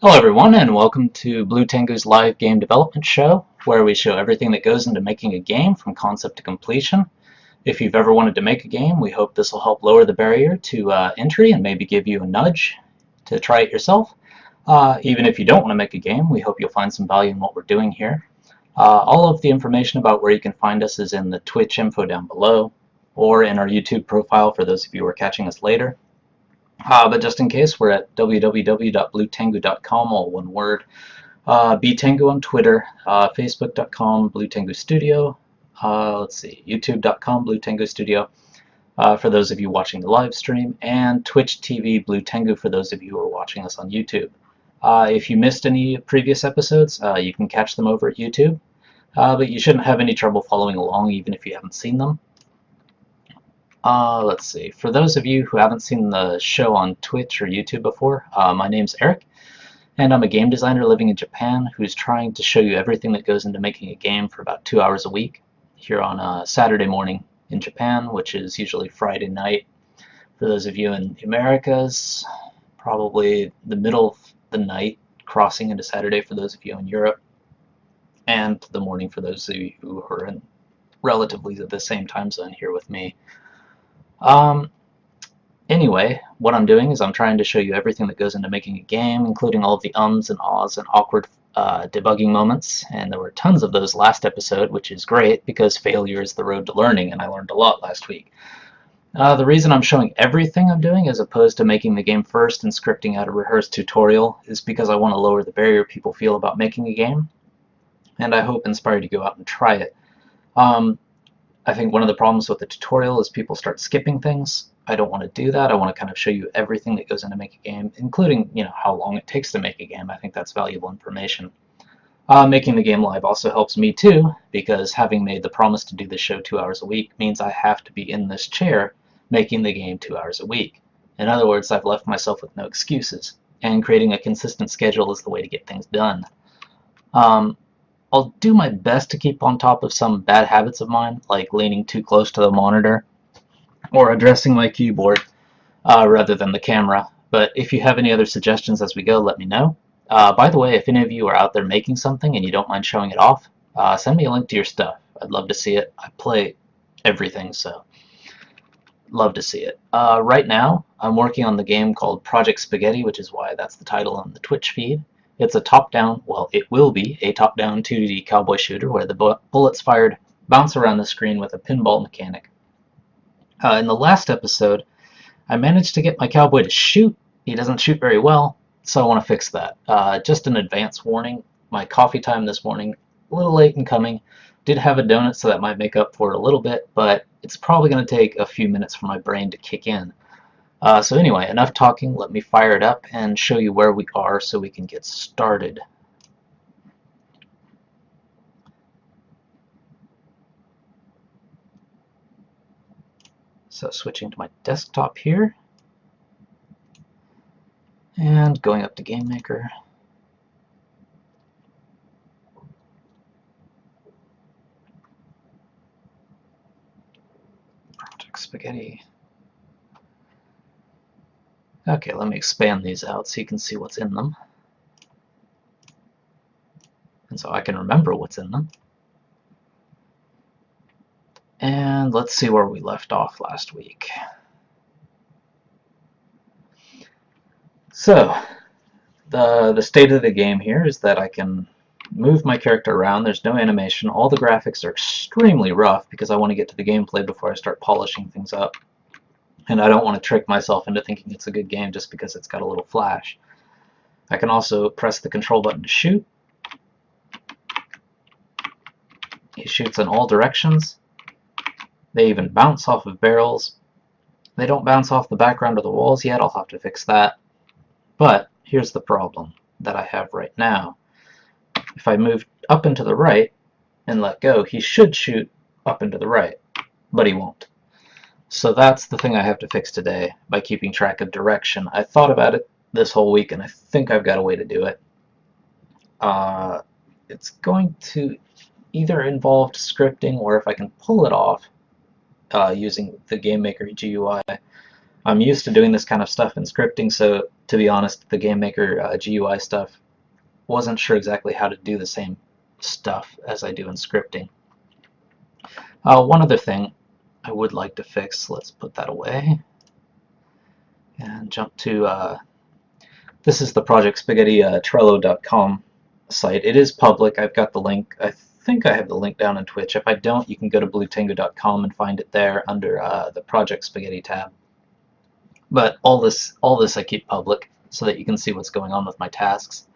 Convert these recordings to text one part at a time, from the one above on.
Hello everyone, and welcome to Blue Tengu's live game development show, where we show everything that goes into making a game from concept to completion. If you've ever wanted to make a game, we hope this will help lower the barrier to entry and maybe give you a nudge to try it yourself. Even if you don't want to make a game, we hope you'll find some value in what we're doing here. All of the information about where you can find us is in the Twitch info down below, or in our YouTube profile for those of you who are catching us later. But just in case, we're at www.bluetengu.com, all one word. Tengu on Twitter, facebook.com, Blue Tengu Studio, youtube.com, Blue Tengu Studio, for those of you watching the live stream, and Twitch TV Blue Tengu for those of you who are watching us on YouTube. If you missed any previous episodes, you can catch them over at YouTube, but you shouldn't have any trouble following along even if you haven't seen them. Let's see. For those of you who haven't seen the show on Twitch or YouTube before, my name's Eric, and I'm a game designer living in Japan who's trying to show you everything that goes into making a game for about 2 hours a week here on a Saturday morning in Japan, which is usually Friday night. For those of you in the Americas, probably the middle of the night, crossing into Saturday for those of you in Europe, and the morning for those of you who are in relatively the same time zone here with me. Anyway, what I'm doing is I'm trying to show you everything that goes into making a game, including all of the ums and ahs and awkward debugging moments, and there were tons of those last episode, which is great because failure is the road to learning, and I learned a lot last week. The reason I'm showing everything I'm doing as opposed to making the game first and scripting out a rehearsed tutorial is because I want to lower the barrier people feel about making a game, and I hope inspire you to go out and try it. I think one of the problems with the tutorial is people start skipping things. I don't want to do that. I want to kind of show you everything that goes into make a game, including how long it takes to make a game. I think that's valuable information. Making the game live also helps me too, because having made the promise to do this show 2 hours a week means I have to be in this chair making the game 2 hours a week. In other words, I've left myself with no excuses, and creating a consistent schedule is the way to get things done. I'll do my best to keep on top of some bad habits of mine, like leaning too close to the monitor or addressing my keyboard rather than the camera. But if you have any other suggestions as we go, let me know. By the way, if any of you are out there making something and you don't mind showing it off, send me a link to your stuff. I'd love to see it. I play everything, so love to see it. Right now, I'm working on the game called Project Spaghetti, which is why that's the title on the Twitch feed. It's a top-down, well, it will be a top-down 2D cowboy shooter where the bullets fired bounce around the screen with a pinball mechanic. In the last episode, I managed to get my cowboy to shoot. He doesn't shoot very well, so I want to fix that. Just an advance warning, my coffee time this morning, a little late in coming. Did have a donut, so that might make up for it a little bit, but it's probably going to take a few minutes for my brain to kick in. So anyway, enough talking, let me fire it up and show you where we are so we can get started. So switching to my desktop here, and going up to Game Maker. Project Spaghetti. Okay, let me expand these out so you can see what's in them. And so I can remember what's in them. And let's see where we left off last week. So, the state of the game here is that I can move my character around. There's no animation. All the graphics are extremely rough because I want to get to the gameplay before I start polishing things up. And I don't want to trick myself into thinking it's a good game just because it's got a little flash. I can also press the control button to shoot. He shoots in all directions. They even bounce off of barrels. They don't bounce off the background or the walls yet. I'll have to fix that. But here's the problem that I have right now. If I move up and to the right and let go, he should shoot up and to the right, but he won't. So that's the thing I have to fix today by keeping track of direction. I thought about it this whole week, and I think I've got a way to do it. It's going to either involve scripting, or if I can pull it off using the Game Maker GUI, I'm used to doing this kind of stuff in scripting, so to be honest, the GameMaker GUI stuff wasn't sure exactly how to do the same stuff as I do in scripting. One other thing I would like to fix, let's put that away and jump to this is the Project Spaghetti Trello.com site. It is public. I've got the link. I think I have the link down in Twitch. If I don't, you can go to bluetengu.com and find it there under the Project Spaghetti tab. But all this I keep public so that you can see what's going on with my tasks.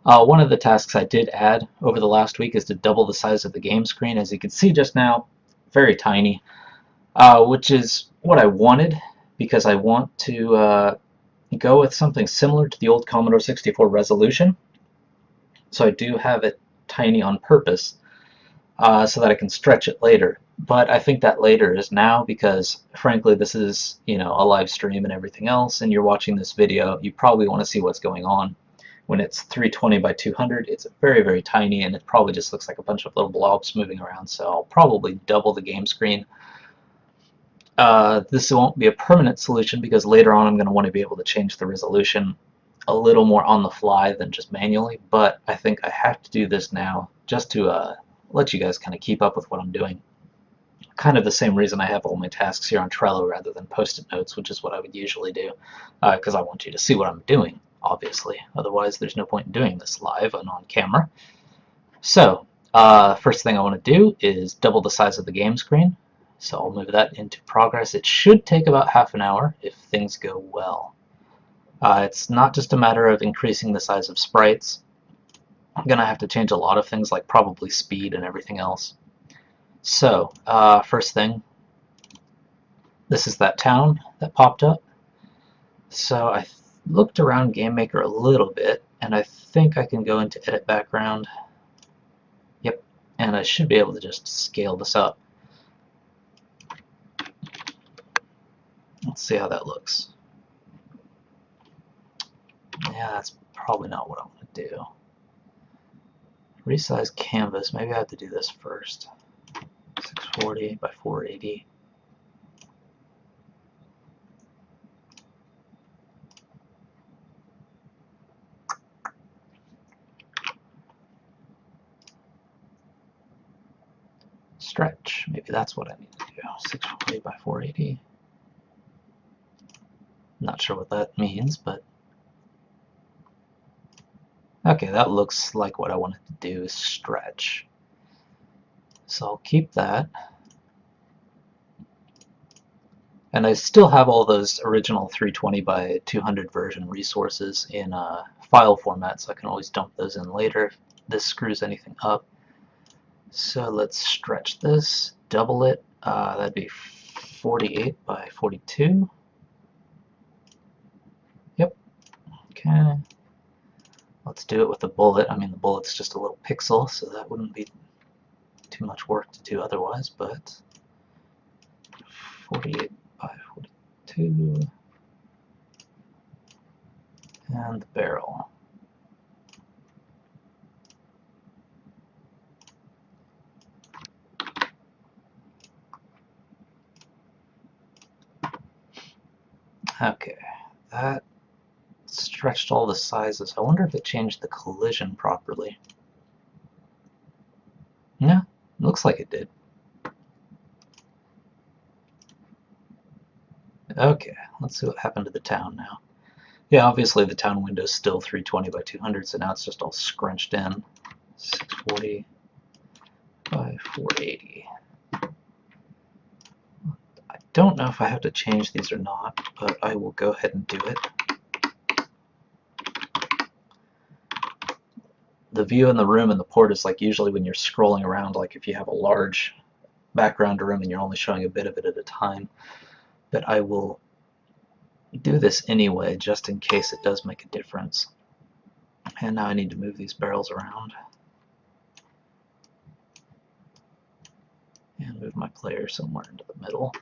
One of the tasks I did add over the last week is to double the size of the game screen. As you can see just now, very tiny, which is what I wanted because I want to go with something similar to the old Commodore 64 resolution. So I do have it tiny on purpose so that I can stretch it later. But I think that later is now because, frankly, this is, you know, a live stream and everything else, and you're watching this video, you probably want to see what's going on. When it's 320 by 200, it's very, very tiny, and it probably just looks like a bunch of little blobs moving around, so I'll probably double the game screen. This won't be a permanent solution because later on I'm going to want to be able to change the resolution a little more on the fly than just manually, but I think I have to do this now just to let you guys kind of keep up with what I'm doing. Kind of the same reason I have all my tasks here on Trello rather than post-it notes, which is what I would usually do, because I want you to see what I'm doing, obviously. Otherwise, there's no point in doing this live and on camera. So, first thing I want to do is double the size of the game screen. So I'll move that into progress. It should take about half an hour if things go well. It's not just a matter of increasing the size of sprites. I'm going to have to change a lot of things like probably speed and everything else. So, first thing, this is that town that popped up. So I looked around GameMaker a little bit, and I think I can go into Edit Background. Yep, and I should be able to just scale this up. Let's see how that looks. Yeah, that's probably not what I want to do. Resize canvas, maybe I have to do this first. 640 by 480. Stretch, maybe that's what I need to do. 640 by 480. Not sure what that means, but okay, that looks like what I wanted to do is stretch. So I'll keep that. And I still have all those original 320 by 200 version resources in file format, so I can always dump those in later if this screws anything up. So let's stretch this, double it. That'd be 48 by 42. Yep. Okay. Let's do it with the bullet. I mean, the bullet's just a little pixel, so that wouldn't be too much work to do otherwise, but 48 by 42. And the barrel. Okay, that stretched all the sizes. I wonder if it changed the collision properly. Yeah, looks like it did. Okay, let's see what happened to the town now. Yeah, obviously the town window's still 320 by 200, so now it's just all scrunched in. 640 by 480. I don't know if I have to change these or not, but I will go ahead and do it. The view in the room and the port is like usually when you're scrolling around, like if you have a large background room and you're only showing a bit of it at a time. But I will do this anyway, just in case it does make a difference. And now I need to move these barrels around. And move my player somewhere into the middle.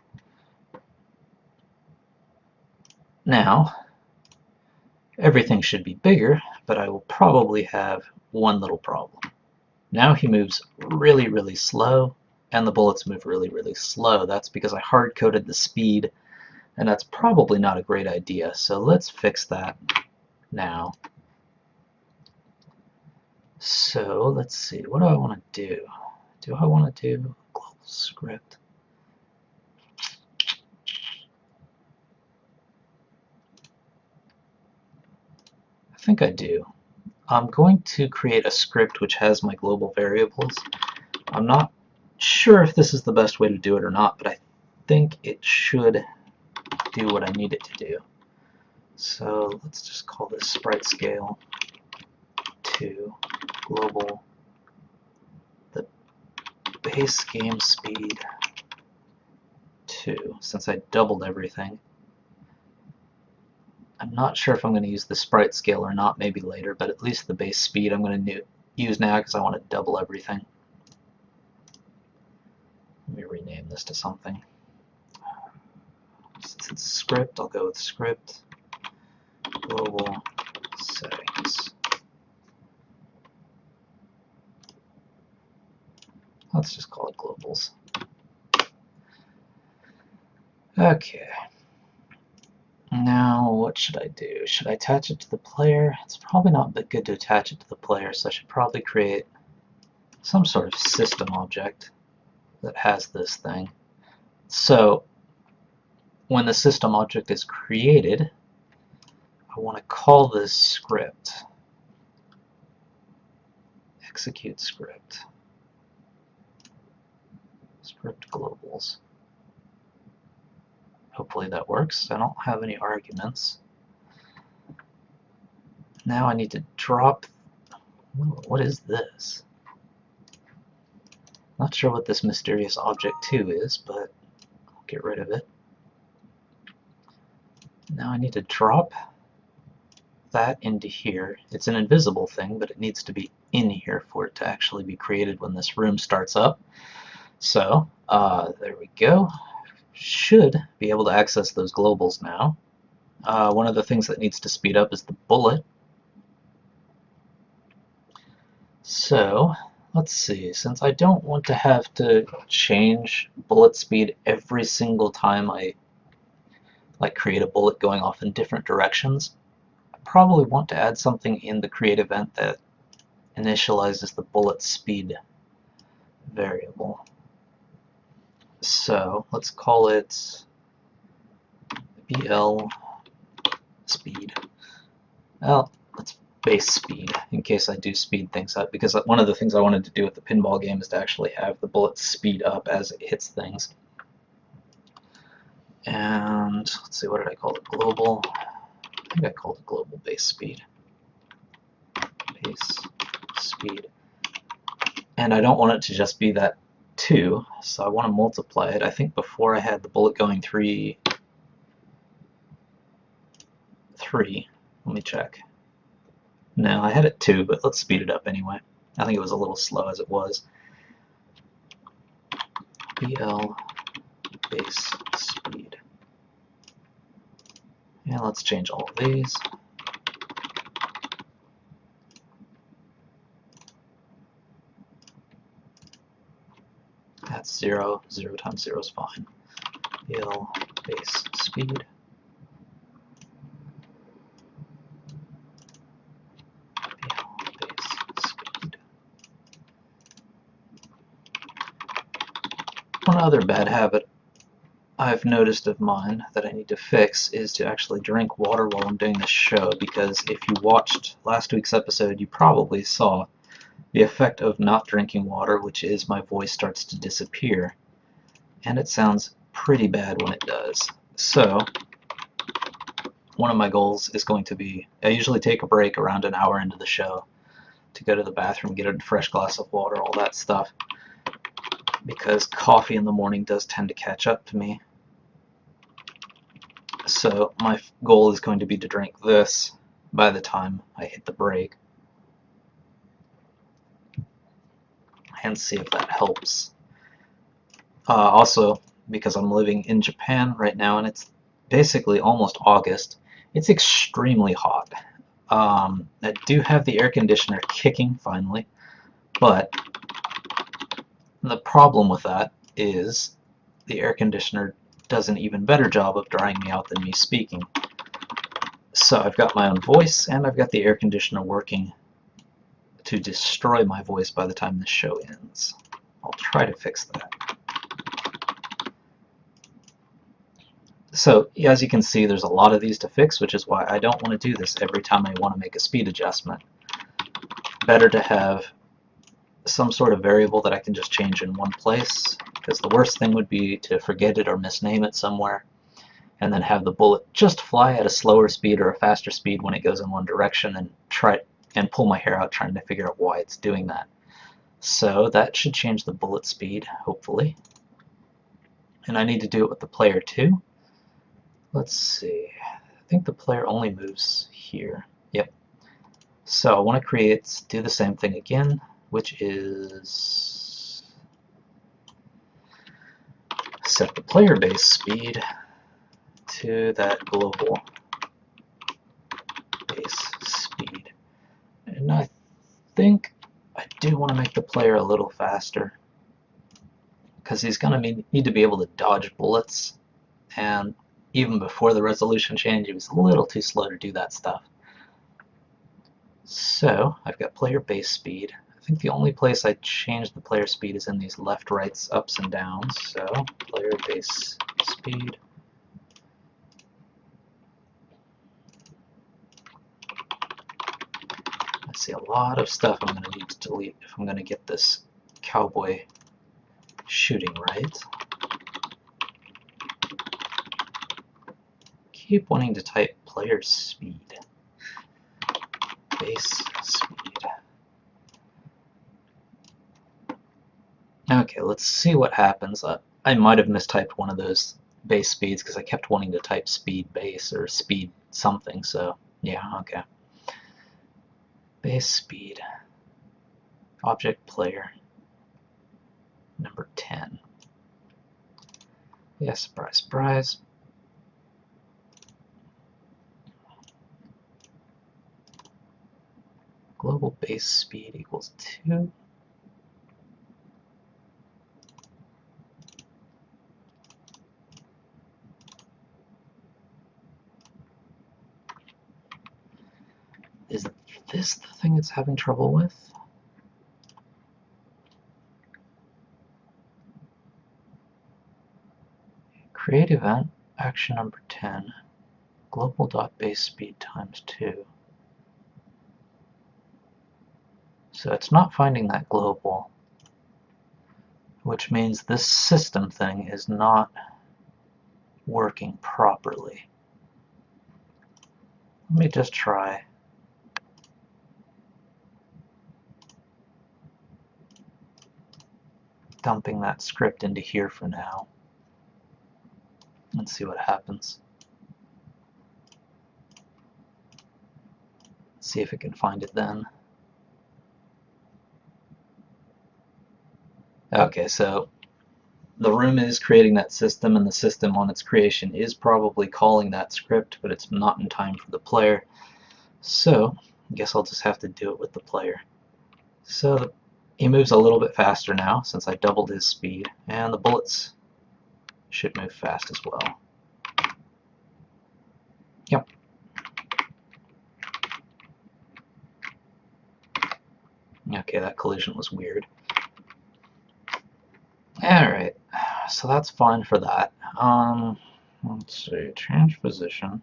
Now, everything should be bigger, but I will probably have one little problem. Now he moves really, really slow, and the bullets move really, really slow. That's because I hard-coded the speed and that's probably not a great idea, so let's fix that now. So let's see, what do I want to do? Do I want to do global script? I think I do. I'm going to create a script which has my global variables. I'm not sure if this is the best way to do it or not, but I think it should do what I need it to do. So let's just call this sprite scale to global, the base game speed 2, since I doubled everything. I'm not sure if I'm going to use the sprite scale or not, maybe later, but at least the base speed I'm going to use now because I want to double everything. Let me rename this to something. Since it's script, I'll go with script global settings. Let's just call it globals. Okay. Now, what should I do? Should I attach it to the player? It's probably not good to attach it to the player, so I should probably create some sort of system object that has this thing. So, when the system object is created, I want to call this script. Execute script. Script globals. Hopefully that works. I don't have any arguments. Now I need to drop. What is this? Not sure what this mysterious object 2 is, but I'll get rid of it. Now I need to drop that into here. It's an invisible thing, but it needs to be in here for it to actually be created when this room starts up. So, there we go. Should be able to access those globals now. One of the things that needs to speed up is the bullet. So, let's see, since I don't want to have to change bullet speed every single time I create a bullet going off in different directions, I probably want to add something in the create event that initializes the bullet speed variable. So let's call it BL speed. Well, let's base speed in case I do speed things up, because one of the things I wanted to do with the pinball game is to actually have the bullet speed up as it hits things. And let's see, what did I call it? Global. I think I called it global base speed. Base speed. And I don't want it to just be that 2, so I want to multiply it. I think before I had the bullet going 3. Let me check. No, I had it 2, but let's speed it up anyway. I think it was a little slow as it was. BL base speed. And let's change all of these. That's 0. 0 times 0 is fine. BL base speed. One other bad habit I've noticed of mine that I need to fix is to actually drink water while I'm doing this show, because if you watched last week's episode, you probably saw the effect of not drinking water, which is my voice starts to disappear, and it sounds pretty bad when it does. So one of my goals is going to be, I usually take a break around an hour into the show to go to the bathroom, get a fresh glass of water, all that stuff, because coffee in the morning does tend to catch up to me. So my goal is going to be to drink this by the time I hit the break, and see if that helps. Also, because I'm living in Japan right now and it's basically almost August, it's extremely hot. I do have the air conditioner kicking finally, but the problem with that is the air conditioner does an even better job of drying me out than me speaking. So I've got my own voice, and I've got the air conditioner working to destroy my voice by the time this show ends. I'll try to fix that. So as you can see, there's a lot of these to fix, which is why I don't want to do this every time I want to make a speed adjustment. Better to have some sort of variable that I can just change in one place, because the worst thing would be to forget it or misname it somewhere, and then have the bullet just fly at a slower speed or a faster speed when it goes in one direction, and try and pull my hair out trying to figure out why it's doing that. So that should change the bullet speed, hopefully. And I need to do it with the player too. Let's see. I think the player only moves here. Yep. So I want to do the same thing again, which is set the player base speed to that global base speed. And I think I do want to make the player a little faster, because he's going to need to be able to dodge bullets, and even before the resolution change, he was a little too slow to do that stuff. So I've got player base speed. I think the only place I change the player speed is in these left, rights, ups, and downs. So player base speed. I see a lot of stuff I'm going to need to delete if I'm going to get this cowboy shooting right. Keep wanting to type player speed. Base speed. Okay, let's see what happens. I might have mistyped one of those base speeds because I kept wanting to type speed base or speed something, so yeah, okay. Base speed. Object player. Number 10. Yeah, surprise, surprise. Global base speed equals 2. Is this the thing it's having trouble with? Create event, action number 10, global.base speed times 2. So it's not finding that global, which means this system thing is not working properly. Let me just try. Dumping that script into here for now. Let's see what happens. See if it can find it then. Okay, so the room is creating that system, and the system on its creation is probably calling that script, but it's not in time for the player. So I guess I'll just have to do it with the player. So he moves a little bit faster now since I doubled his speed, and the bullets should move fast as well. Yep. Okay, that collision was weird. Alright, so that's fine for that. Let's see, change position.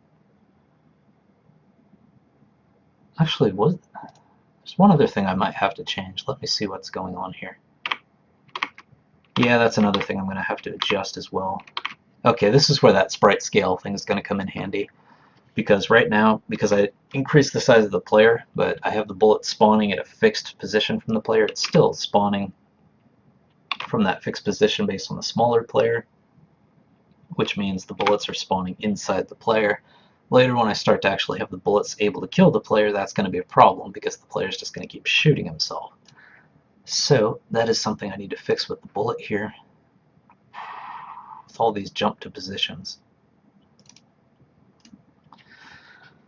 Actually, there's one other thing I might have to change. Let me see what's going on here. Yeah, that's another thing I'm going to have to adjust as well. Okay, this is where that sprite scale thing is going to come in handy. Because right now, because I increased the size of the player, but I have the bullet spawning at a fixed position from the player, it's still spawning from that fixed position based on the smaller player, which means the bullets are spawning inside the player. Later, when I start to actually have the bullets able to kill the player, that's going to be a problem because the player is just going to keep shooting himself. So that is something I need to fix with the bullet here, with all these jump to positions.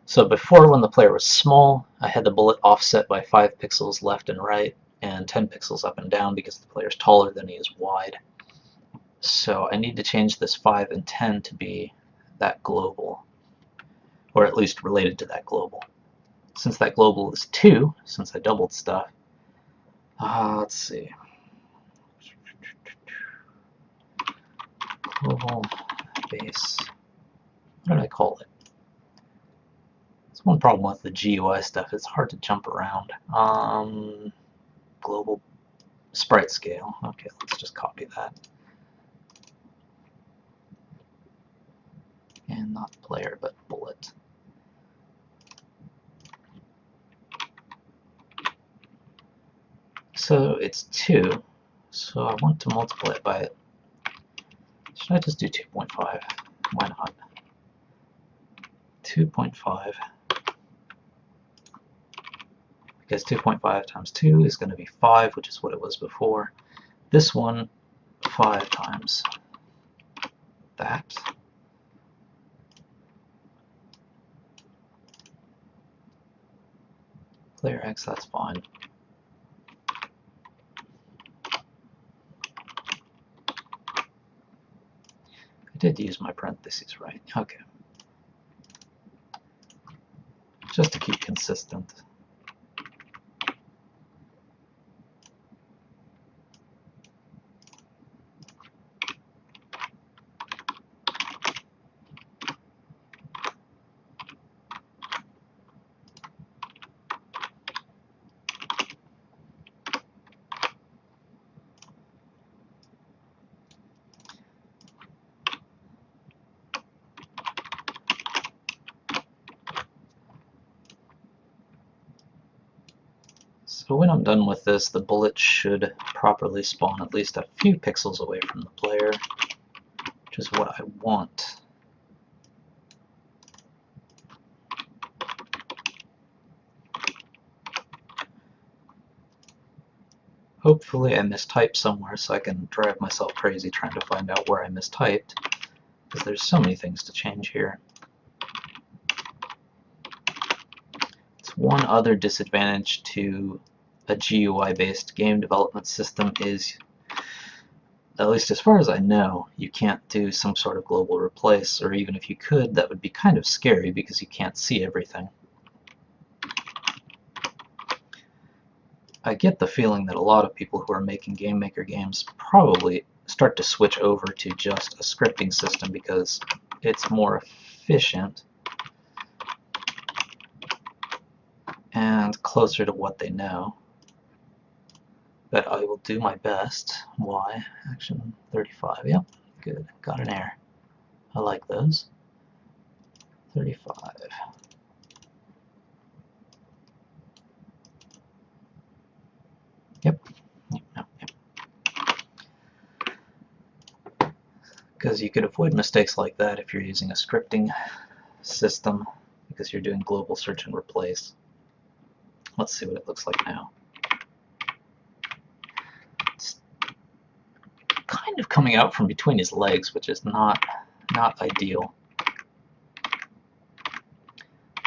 So before, when the player was small, I had the bullet offset by 5 pixels left and right, and 10 pixels up and down because the player is taller than he is wide. So I need to change this 5 and 10 to be that global, or at least related to that global. Since that global is 2, since I doubled stuff, let's see. Global base. What did I call it? It's one problem with the GUI stuff. It's hard to jump around. Global sprite scale. Okay, let's just copy that. And not player, but bullet. So it's 2. So I want to multiply it by, should I just do 2.5? Why not? 2.5. Because 2.5 times 2 is going to be 5, which is what it was before. This one, 5 times that. Player X, that's fine. I did use my parentheses right. Okay. Just to keep consistent. So when I'm done with this, the bullet should properly spawn at least a few pixels away from the player, which is what I want. Hopefully I mistyped somewhere so I can drive myself crazy trying to find out where I mistyped, because there's so many things to change here. It's one other disadvantage to a GUI-based game development system is, at least as far as I know, you can't do some sort of global replace, or even if you could, that would be kind of scary because you can't see everything. I get the feeling that a lot of people who are making Game Maker games probably start to switch over to just a scripting system because it's more efficient and closer to what they know. But I will do my best. Y, action 35, yep, good, got an error. I like those. 35. Yep. Because you could avoid mistakes like that if you're using a scripting system, because you're doing global search and replace. Let's see what it looks like now. It's kind of coming out from between his legs, which is not ideal.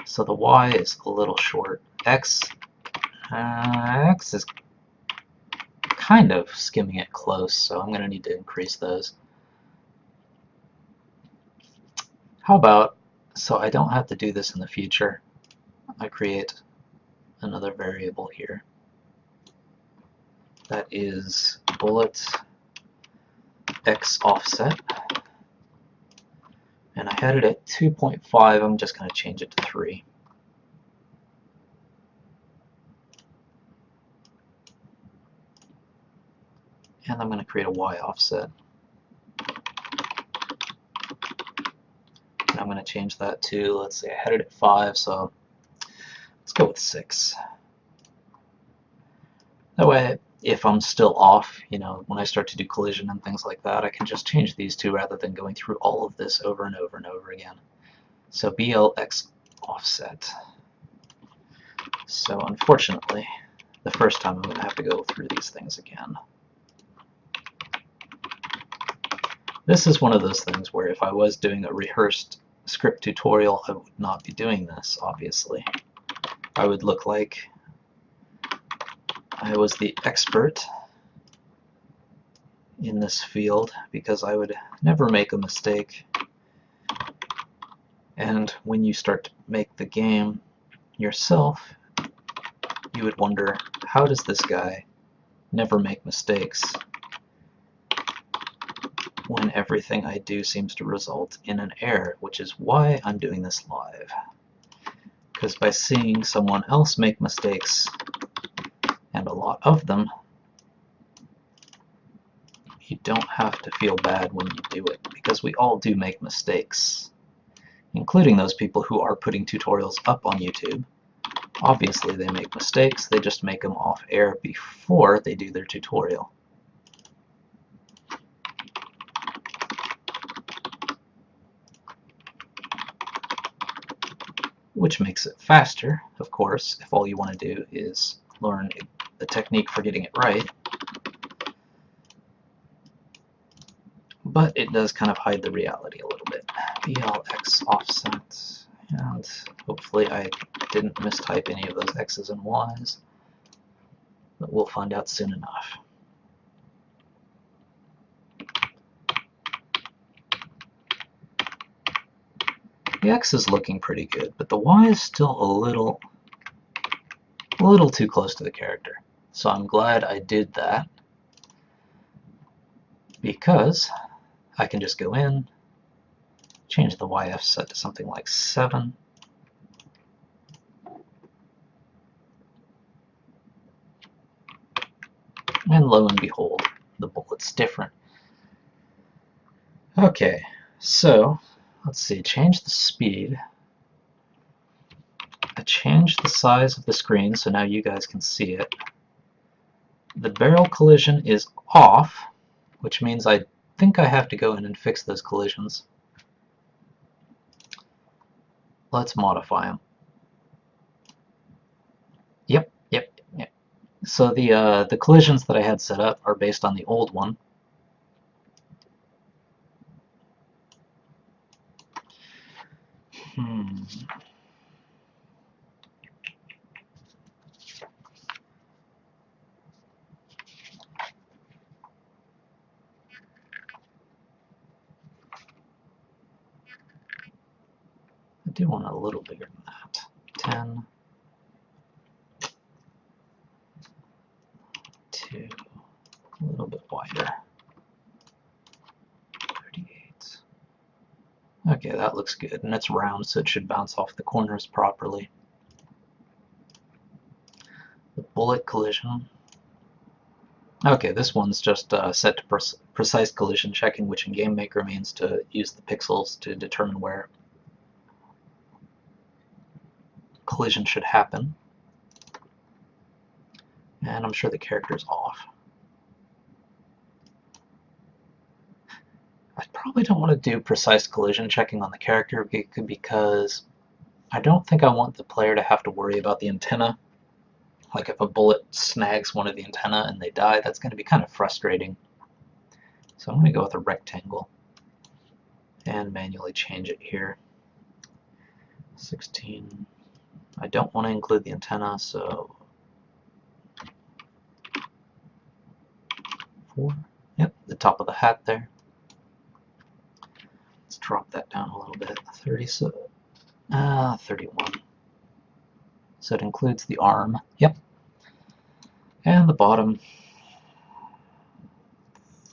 So the Y is a little short. X is kind of skimming it close, so I'm going to need to increase those. How about, so I don't have to do this in the future, I create another variable here. That is bullet X offset. And I had it at 2.5, I'm just going to change it to 3. And I'm going to create a Y offset. And I'm going to change that to, let's say I had it at 5, so let's go with 6. That way, if I'm still off, you know, when I start to do collision and things like that, I can just change these two rather than going through all of this over and over and over again. So BLX offset. So unfortunately, the first time I'm going to have to go through these things again. This is one of those things where if I was doing a rehearsed script tutorial, I would not be doing this, obviously. I would look like I was the expert in this field because I would never make a mistake. And when you start to make the game yourself, you would wonder, how does this guy never make mistakes when everything I do seems to result in an error, which is why I'm doing this live. Because by seeing someone else make mistakes, and a lot of them, you don't have to feel bad when you do it, because we all do make mistakes, including those people who are putting tutorials up on YouTube. Obviously they make mistakes, they just make them off air before they do their tutorial. Which makes it faster, of course, if all you want to do is learn the technique for getting it right. But it does kind of hide the reality a little bit. BLX offset, and hopefully I didn't mistype any of those X's and Y's, but we'll find out soon enough. The X is looking pretty good, but the Y is still a little too close to the character. So I'm glad I did that, because I can just go in, change the YF set to something like 7, and lo and behold, the bullet's different. Okay, so let's see, change the speed. I changed the size of the screen so now you guys can see it. The barrel collision is off, which means I think I have to go in and fix those collisions. Let's modify them. Yep. So the collisions that I had set up are based on the old one. I do want it a little bigger than that. 10, 2, a little bit wider. 38. Okay, that looks good, and it's round, so it should bounce off the corners properly. The bullet collision. Okay, this one's just set to precise collision checking, which in Game Maker means to use the pixels to determine where collision should happen. And I'm sure the character's off. I probably don't want to do precise collision checking on the character because I don't think I want the player to have to worry about the antenna. Like if a bullet snags one of the antenna and they die, that's going to be kind of frustrating. So I'm going to go with a rectangle and manually change it here. 16. I don't want to include the antenna, so 4. Yep, the top of the hat there. Let's drop that down a little bit. 31. So it includes the arm. Yep. And the bottom.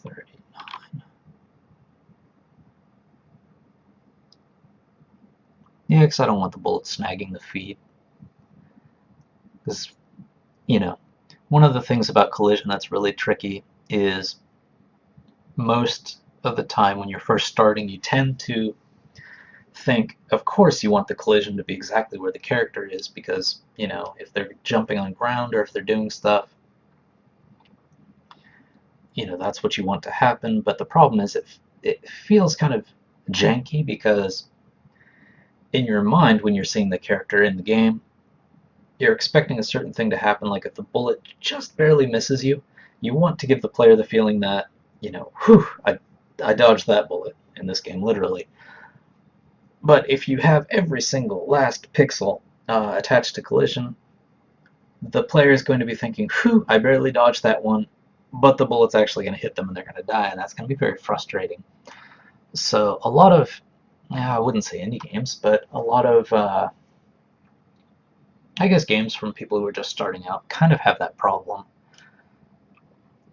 39. Yeah, because I don't want the bullet snagging the feet. Because, you know, one of the things about collision that's really tricky is most of the time when you're first starting, you tend to think, of course you want the collision to be exactly where the character is, because, you know, if they're jumping on ground or if they're doing stuff, you know, that's what you want to happen. But the problem is it feels kind of janky, because in your mind, when you're seeing the character in the game, you're expecting a certain thing to happen. Like if the bullet just barely misses you, you want to give the player the feeling that, you know, whew, I dodged that bullet in this game, literally. But if you have every single last pixel attached to collision, the player is going to be thinking, whew, I barely dodged that one. but the bullet's actually going to hit them and they're going to die, and that's going to be very frustrating. So a lot of, I wouldn't say indie games, but a lot of, I guess games from people who are just starting out kind of have that problem,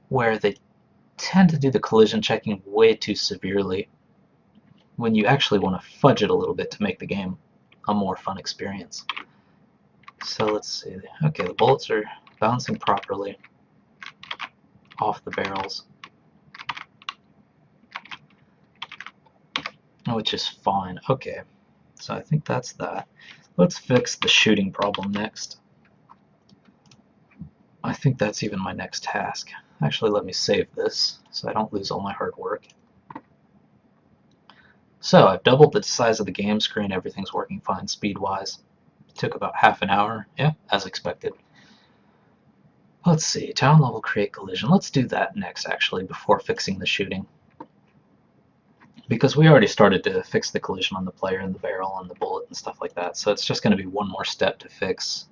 where they tend to do the collision checking way too severely when you actually want to fudge it a little bit to make the game a more fun experience. So let's see. Okay, the bullets are bouncing properly off the barrels, which is fine. Okay, so I think that's that. Let's fix the shooting problem next. I think that's even my next task. Actually, let me save this so I don't lose all my hard work. So I've doubled the size of the game screen. Everything's working fine speed-wise. It took about half an hour. Yeah, as expected. Let's see. Town level create collision. Let's do that next, actually, before fixing the shooting. Because we already started to fix the collision on the player and the barrel and the bullet and stuff like that. So it's just going to be one more step to fix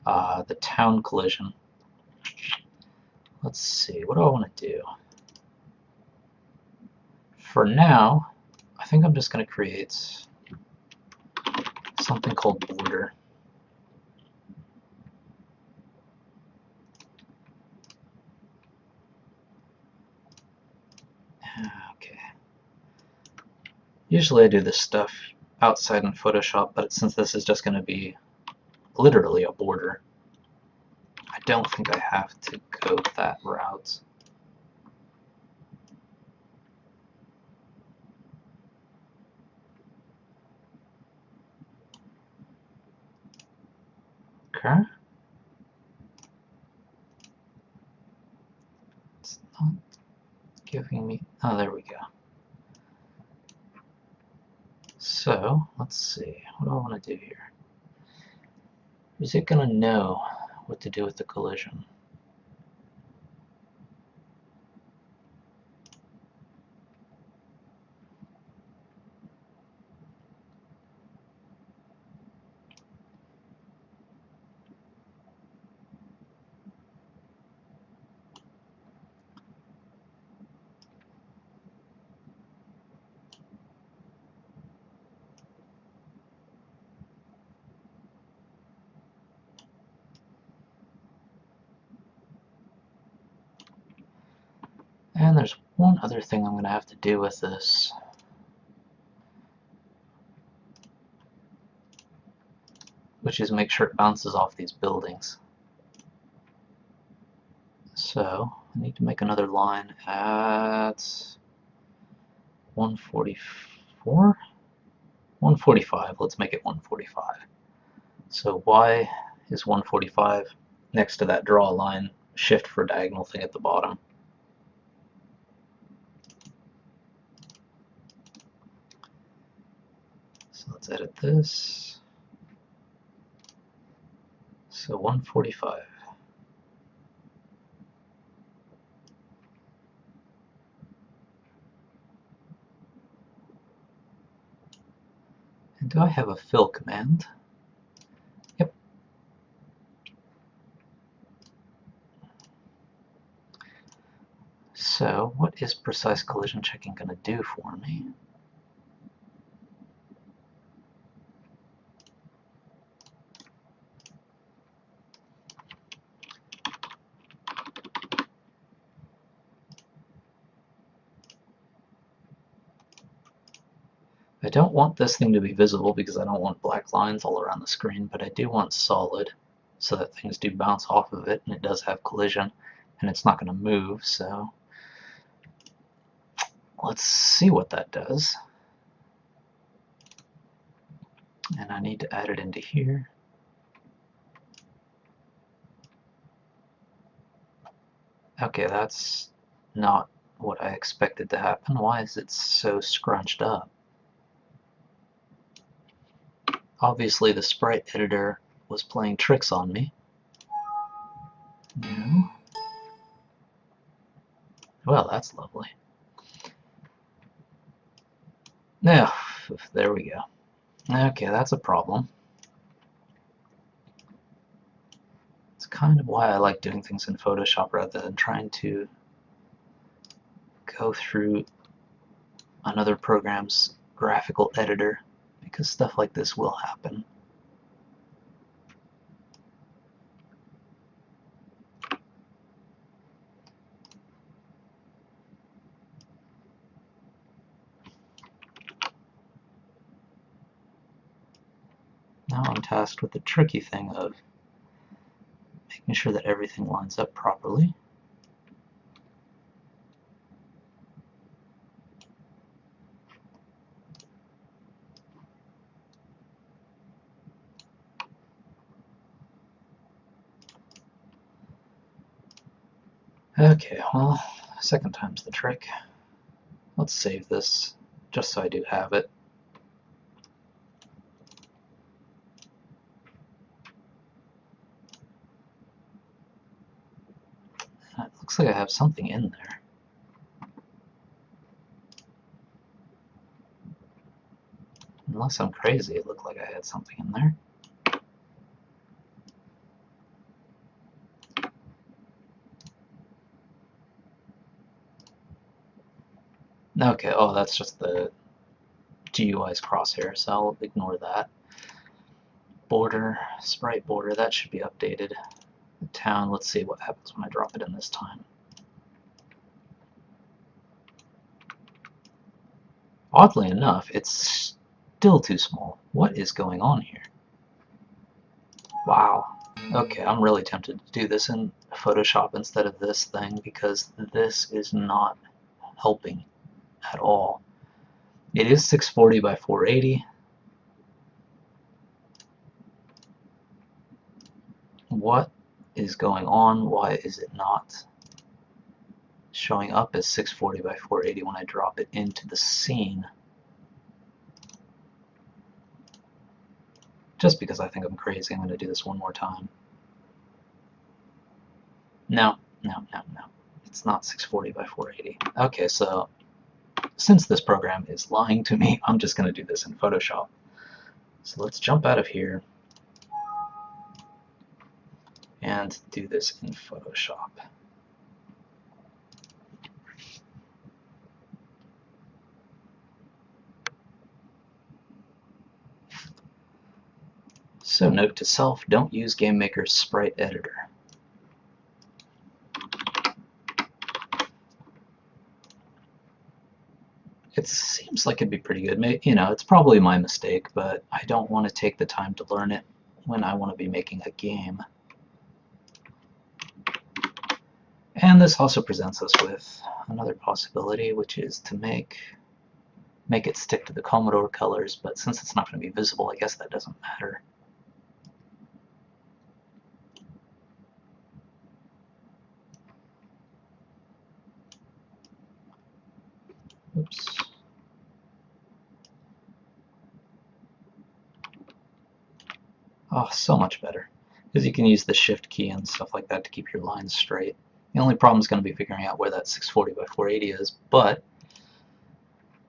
the town collision. Let's see. What do I want to do? For now, I think I'm just going to create something called border. Okay. Usually I do this stuff outside in Photoshop, but since this is just going to be literally a border, I don't think I have to go that route. Okay. It's not giving me... Oh, there we go. So, let's see. What do I want to do here? Is it going to know what to do with the collision? And there's one other thing I'm going to have to do with this. Which is make sure it bounces off these buildings. So, I need to make another line at 144? 145. Let's make it 145. So Y is 145. Next to that, draw a line, shift for diagonal thing at the bottom. So let's edit this. So 145. And do I have a fill command? Yep. So what is precise collision checking going to do for me? I don't want this thing to be visible because I don't want black lines all around the screen, but I do want solid so that things do bounce off of it, and it does have collision, and it's not going to move, so let's see what that does. And I need to add it into here. Okay, that's not what I expected to happen. Why is it so scrunched up? Obviously the sprite editor was playing tricks on me. No. Well, that's lovely. Now, there we go. Okay, that's a problem. It's kind of why I like doing things in Photoshop rather than trying to go through another program's graphical editor, because stuff like this will happen. Now I'm tasked with the tricky thing of making sure that everything lines up properly. Okay, well, second time's the trick. Let's save this, just so I do have it. It looks like I have something in there. Unless I'm crazy, it looked like I had something in there. Okay, oh, that's just the GUI's crosshair, so I'll ignore that. Border, sprite border, that should be updated. The town, let's see what happens when I drop it in this time. Oddly enough, it's still too small. What is going on here? Wow. Okay, I'm really tempted to do this in Photoshop instead of this thing, because this is not helping at all. It is 640 by 480. What is going on? Why is it not showing up as 640 by 480 when I drop it into the scene? Just because I think I'm crazy, I'm going to do this one more time. No. It's not 640 by 480. Okay, so since this program is lying to me, I'm just going to do this in Photoshop. So let's jump out of here and do this in Photoshop. So note to self, don't use GameMaker's sprite editor. It seems like it'd be pretty good. You know, it's probably my mistake, but I don't want to take the time to learn it when I want to be making a game. And this also presents us with another possibility, which is to make it stick to the Commodore colors, but since it's not going to be visible, I guess that doesn't matter. Oops. Oh, so much better. Because you can use the shift key and stuff like that to keep your lines straight. The only problem is going to be figuring out where that 640 by 480 is, but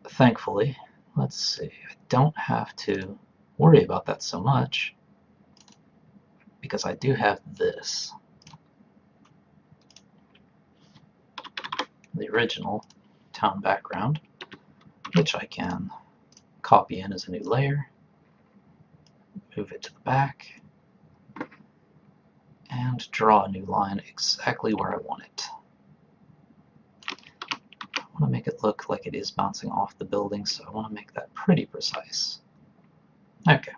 thankfully, let's see, I don't have to worry about that so much because I do have this. The original town background, which I can copy in as a new layer, move it to the back, and draw a new line exactly where I want it. I want to make it look like it is bouncing off the building, so I want to make that pretty precise. Okay,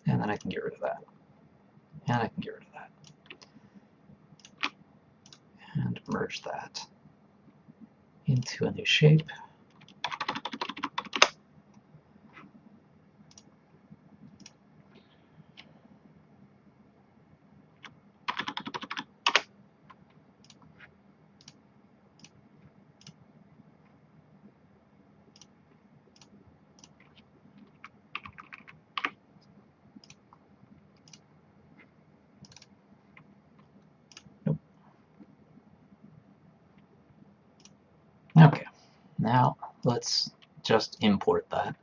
and then I can get rid of that. And I can get rid of that. And merge that into a new shape. Okay, now let's just import that.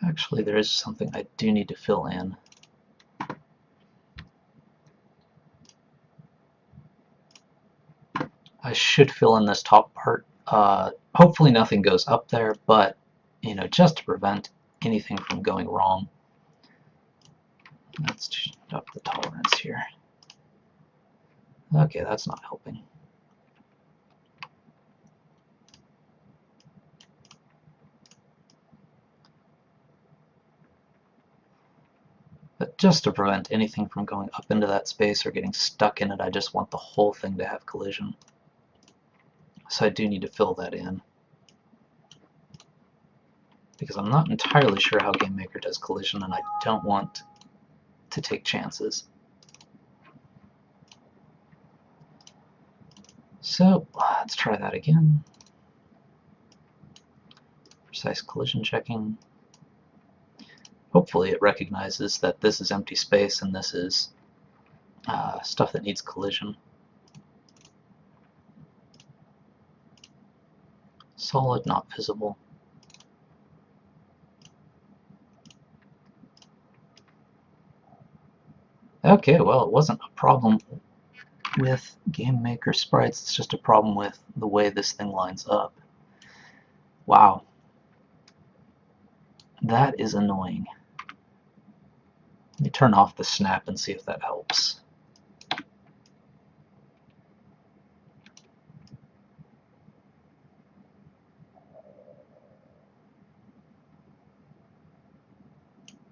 Actually, there is something I do need to fill in. I should fill in this top part. Hopefully nothing goes up there, but just to prevent anything from going wrong. Let's up the tolerance here. Okay, that's not helping. But just to prevent anything from going up into that space or getting stuck in it, I just want the whole thing to have collision. So I do need to fill that in. Because I'm not entirely sure how GameMaker does collision, and I don't want to take chances. So let's try that again. Precise collision checking. Hopefully it recognizes that this is empty space and this is stuff that needs collision. Solid, not visible. Okay, well, it wasn't a problem with GameMaker sprites, it's just a problem with the way this thing lines up. Wow. That is annoying. Let me turn off the snap and see if that helps.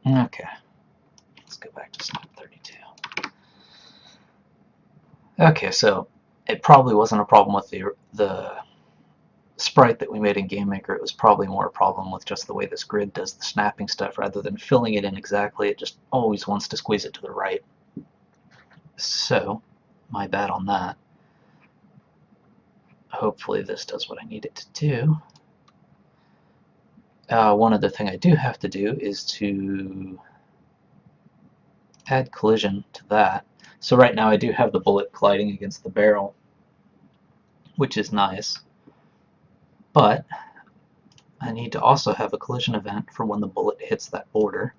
Okay, let's go back to snap 32. Okay, so it probably wasn't a problem with the sprite that we made in GameMaker. It was probably more a problem with just the way this grid does the snapping stuff. Rather than filling it in exactly, it just always wants to squeeze it to the right. So, my bad on that. Hopefully this does what I need it to do. One other thing I do have to do is to add collision to that. So right now I do have the bullet colliding against the barrel, which is nice. But I need to also have a collision event for when the bullet hits that border.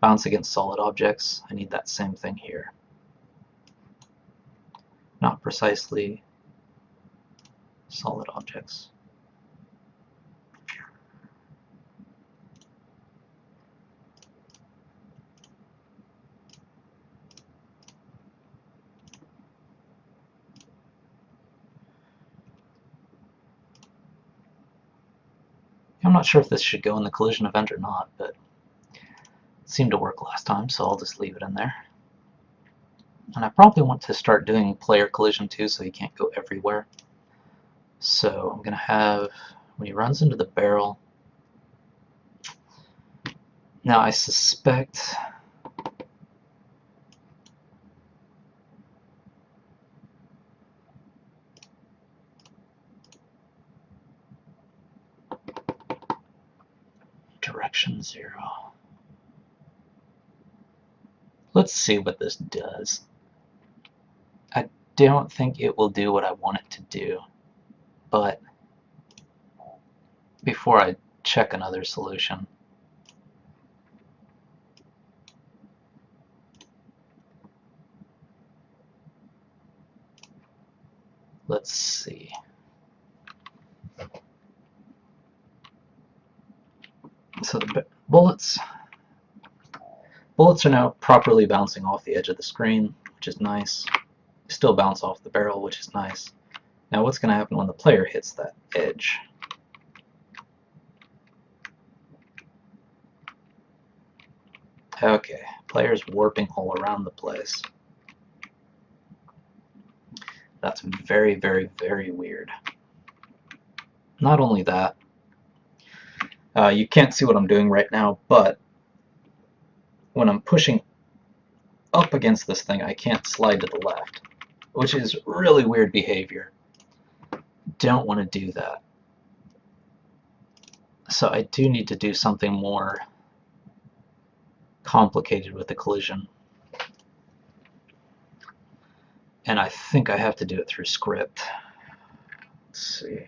Bounce against solid objects, I need that same thing here. Not precisely solid objects. I'm not sure if this should go in the collision event or not, but it seemed to work last time, so I'll just leave it in there. And I probably want to start doing player collision too, so he can't go everywhere. So I'm going to have, when he runs into the barrel, now I suspect direction 0. Let's see what this does. I don't think it will do what I want it to do, but before I check another solution, let's see. So the bullets are now properly bouncing off the edge of the screen, which is nice. Still bounce off the barrel, which is nice. Now what's going to happen when the player hits that edge? Okay, player's warping all around the place. That's very, very, very weird. Not only that, you can't see what I'm doing right now, but when I'm pushing up against this thing, I can't slide to the left, which is really weird behavior. Don't want to do that. So I do need to do something more complicated with the collision. And I think I have to do it through script. Let's see.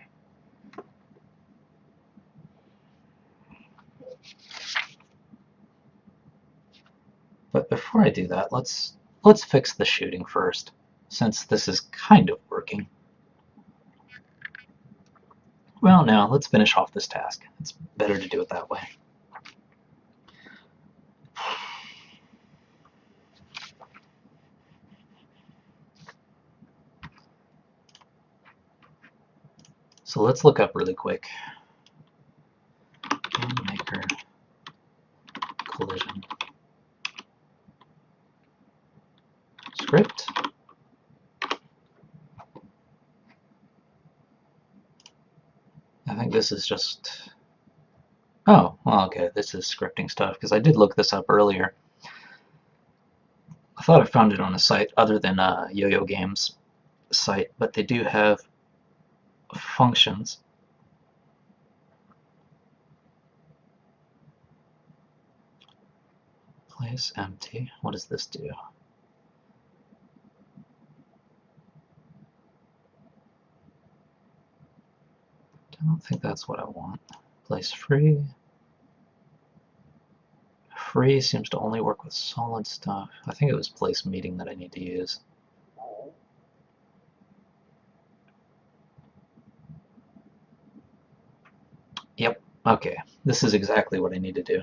But before I do that, let's fix the shooting first, since this is kind of working. Well, now let's finish off this task. It's better to do it that way. So let's look up really quick. Maker collision script. I think this is just... Oh, well, okay, this is scripting stuff, because I did look this up earlier. I thought I found it on a site other than Yo-Yo Games site, but they do have functions. Place empty. What does this do? I don't think that's what I want. Place free. Free seems to only work with solid stuff. I think it was place meeting that I need to use. Yep, okay. This is exactly what I need to do.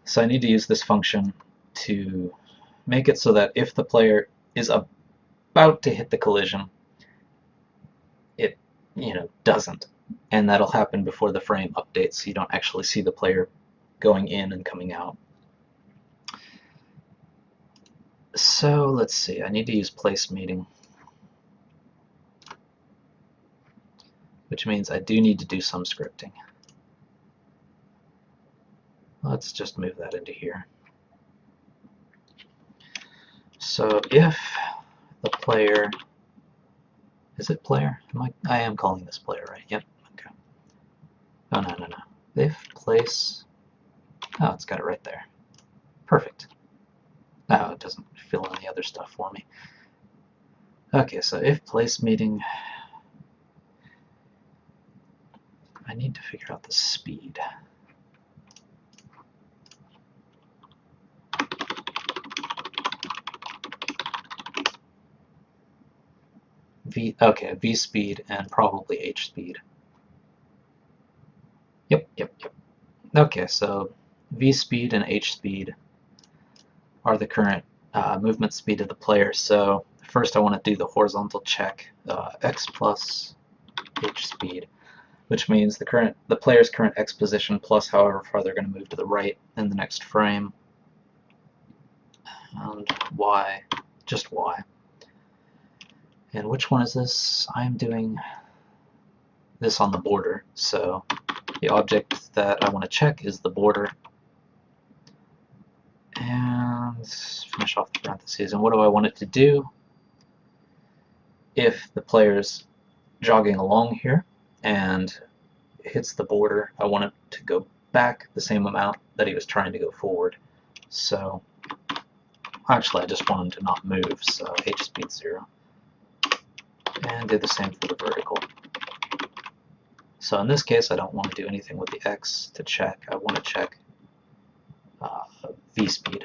So I need to use this function to make it so that if the player is about to hit the collision, it, doesn't. And that'll happen before the frame updates, so you don't actually see the player going in and coming out. So let's see, I need to use place meeting, which means I do need to do some scripting. Let's just move that into here. So if the player, is it player? I am calling this player, right? Yep, okay. Oh, no. If place, oh, it's got it right there. Perfect. No, it doesn't fill in the other stuff for me. Okay, so if place meeting, I need to figure out the speed. Okay, V speed and probably H speed. Yep. Okay, so V speed and H speed are the current movement speed of the player. So first I want to do the horizontal check, X plus H speed, which means the player's current X position plus however far they're going to move to the right in the next frame, and Y, just Y. And which one is this? I'm doing this on the border, so the object that I want to check is the border. And finish off the parentheses. And what do I want it to do? If the player's jogging along here and hits the border, I want it to go back the same amount that he was trying to go forward. So actually I just want him to not move, so H speed 0. And do the same for the vertical. So in this case I don't want to do anything with the X to check. I want to check V speed.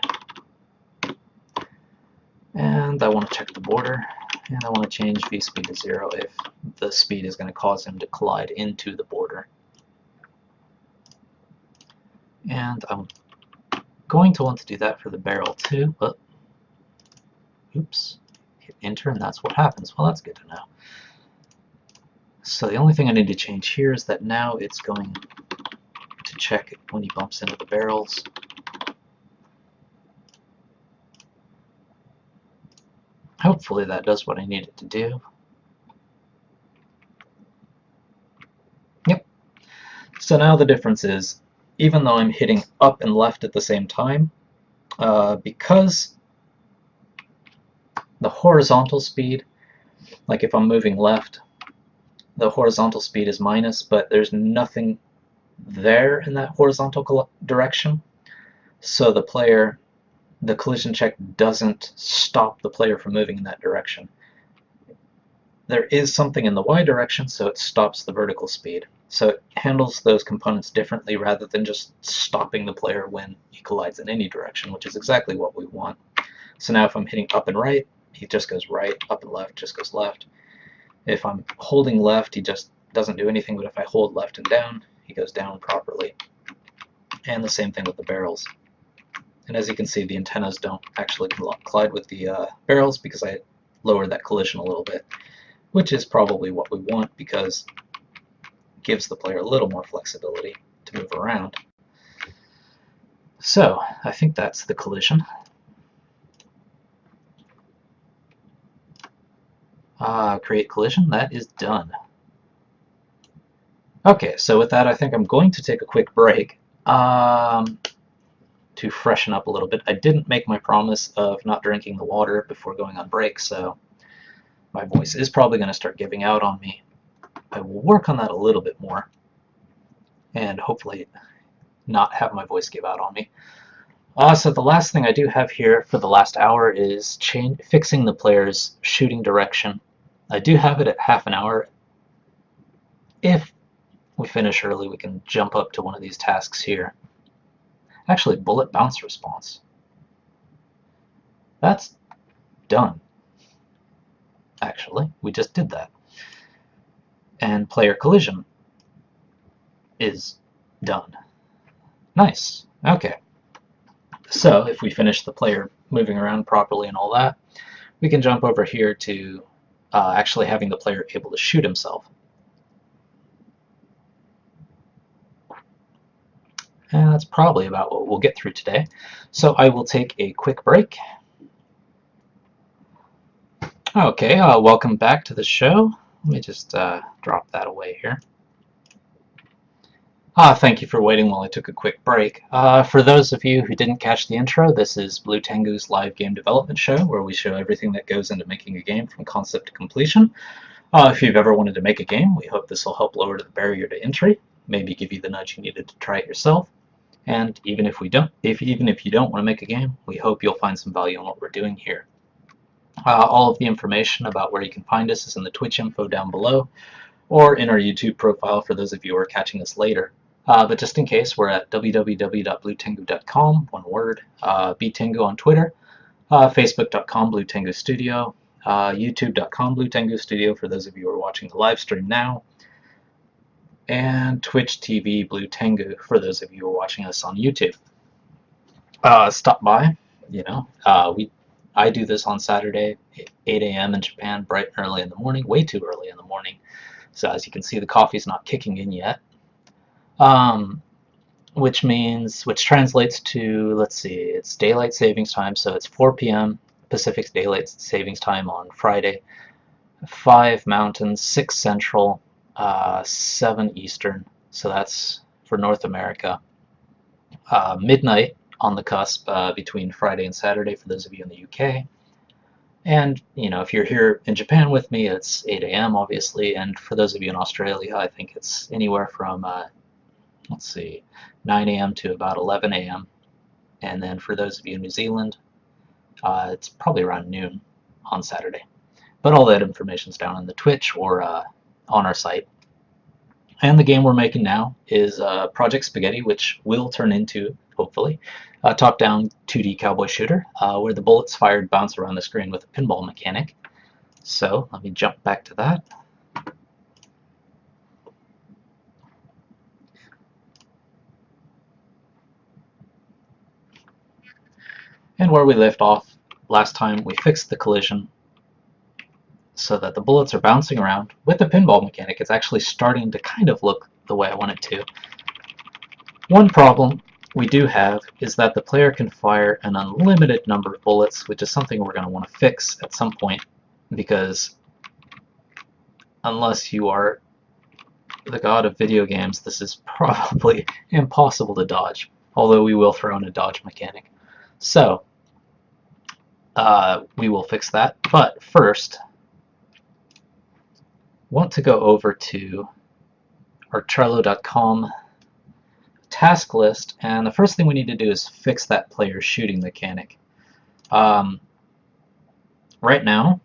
And I want to check the border, and I want to change V speed to 0 if the speed is going to cause him to collide into the border. And I'm going to want to do that for the barrel too, but oops, hit enter and that's what happens. Well, that's good to know. So the only thing I need to change here is that now it's going to check when he bumps into the barrels. Hopefully that does what I need it to do. Yep. So now the difference is, even though I'm hitting up and left at the same time, because the horizontal speed, like if I'm moving left, the horizontal speed is minus, but there's nothing there in that horizontal direction. So the collision check doesn't stop the player from moving in that direction. There is something in the Y direction, so it stops the vertical speed. So it handles those components differently rather than just stopping the player when he collides in any direction, which is exactly what we want. So now if I'm hitting up and right, he just goes right, up and left just goes left. If I'm holding left, he just doesn't do anything, but if I hold left and down, he goes down properly. And the same thing with the barrels. And as you can see, the antennas don't actually collide with the barrels because I lowered that collision a little bit, which is probably what we want because it gives the player a little more flexibility to move around. So I think that's the collision. Create collision, that is done. Okay, so with that, I think I'm going to take a quick break to freshen up a little bit. I didn't make my promise of not drinking the water before going on break, so my voice is probably going to start giving out on me. I will work on that a little bit more and hopefully not have my voice give out on me. So the last thing I do have here for the last hour is fixing the player's shooting direction. I do have it at half an hour. If we finish early, we can jump up to one of these tasks here. Actually, bullet bounce response. That's done. Actually, we just did that. And player collision is done. Nice. Okay. So if we finish the player moving around properly and all that, we can jump over here to actually having the player able to shoot himself. And that's probably about what we'll get through today. So I will take a quick break. Okay, welcome back to the show. Let me just drop that away here. Thank you for waiting while I took a quick break. For those of you who didn't catch the intro, this is Blue Tengu's live game development show where we show everything that goes into making a game from concept to completion. If you've ever wanted to make a game, we hope this will help lower the barrier to entry, maybe give you the nudge you needed to try it yourself. And even if you don't want to make a game, we hope you'll find some value in what we're doing here. All of the information about where you can find us is in the Twitch info down below, or in our YouTube profile for those of you who are catching us later. But just in case, we're at www.bluetengu.com, one word, btengu on Twitter, facebook.com Blue Tengu Studio, youtube.com Blue Tengu Studio for those of you who are watching the live stream now, and Twitch TV Blue Tengu for those of you who are watching us on YouTube. Stop by, I do this on Saturday, 8 a.m. in Japan, bright and early in the morning, way too early in the morning. So as you can see, the coffee's not kicking in yet. Which translates to, let's see, it's daylight savings time, so it's 4 p.m. Pacific daylight savings time on Friday, 5 Mountain, 6 Central, 7 Eastern, so that's for North America. Midnight on the cusp between Friday and Saturday for those of you in the UK. And, if you're here in Japan with me, it's 8 a.m. obviously, and for those of you in Australia, I think it's anywhere from 9 a.m. to about 11 a.m. And then for those of you in New Zealand, it's probably around noon on Saturday. But all that information is down on the Twitch or on our site. And the game we're making now is Project Spaghetti, which will turn into, hopefully, a top-down 2D cowboy shooter where the bullets fired bounce around the screen with a pinball mechanic. So let me jump back to that. And where we left off last time, we fixed the collision so that the bullets are bouncing around. With the pinball mechanic, it's actually starting to kind of look the way I want it to. One problem we do have is that the player can fire an unlimited number of bullets, which is something we're going to want to fix at some point, because unless you are the god of video games, this is probably impossible to dodge, although we will throw in a dodge mechanic. So we will fix that, but first want to go over to our charlo.com task list, and the first thing we need to do is fix that player shooting mechanic. Right now,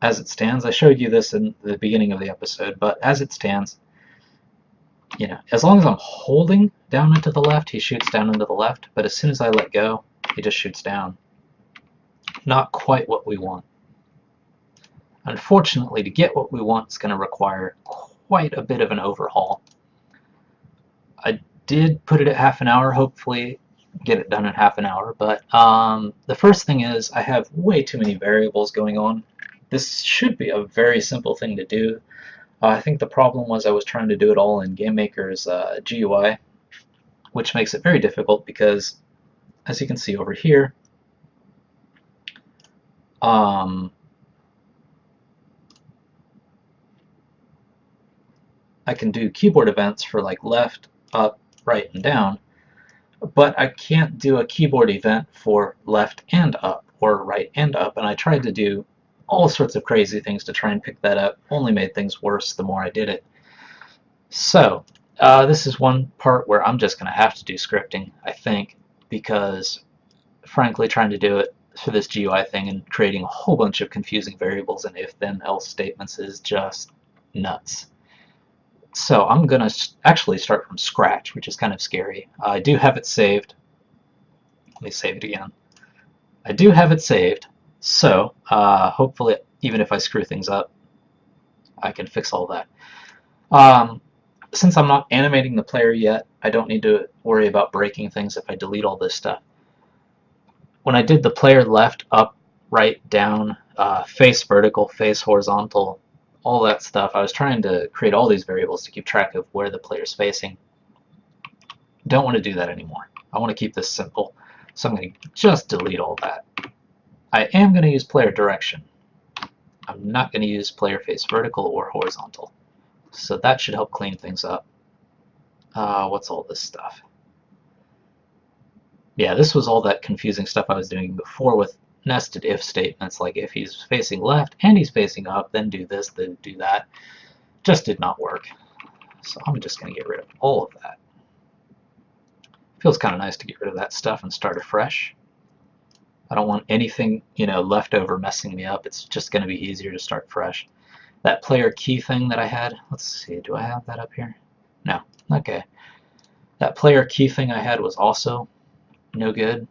as it stands, I showed you this in the beginning of the episode, but as it stands, as long as I'm holding down and to the left, he shoots down and to the left, but as soon as I let go, he just shoots down. Not quite what we want. Unfortunately, to get what we want, it's going to require quite a bit of an overhaul. I did put it at half an hour, hopefully get it done in half an hour, but the first thing is I have way too many variables going on. This should be a very simple thing to do. I think the problem was I was trying to do it all in GameMaker's GUI, which makes it very difficult because, as you can see over here, I can do keyboard events for like left, up, right, and down, but I can't do a keyboard event for left and up or right and up, and I tried to do all sorts of crazy things to try and pick that up, only made things worse the more I did it. So this is one part where I'm just going to have to do scripting, I think, because frankly trying to do it for this GUI thing and creating a whole bunch of confusing variables and if-then-else statements is just nuts. So I'm going to actually start from scratch, which is kind of scary. I do have it saved. Let me save it again. I do have it saved, so hopefully even if I screw things up, I can fix all that. Since I'm not animating the player yet, I don't need to worry about breaking things if I delete all this stuff. When I did the player left, up, right, down, face vertical, face horizontal, all that stuff, I was trying to create all these variables to keep track of where the player's facing. Don't want to do that anymore. I want to keep this simple, so I'm going to just delete all that. I am going to use player direction. I'm not going to use player face vertical or horizontal. So that should help clean things up. What's all this stuff? Yeah, this was all that confusing stuff I was doing before with nested if statements, like if he's facing left and he's facing up, then do this, then do that. Just did not work. So I'm just going to get rid of all of that. Feels kind of nice to get rid of that stuff and start afresh. I don't want anything, left over messing me up. It's just going to be easier to start fresh. That player key thing that I had, let's see, do I have that up here? No, okay. That player key thing I had was also no good.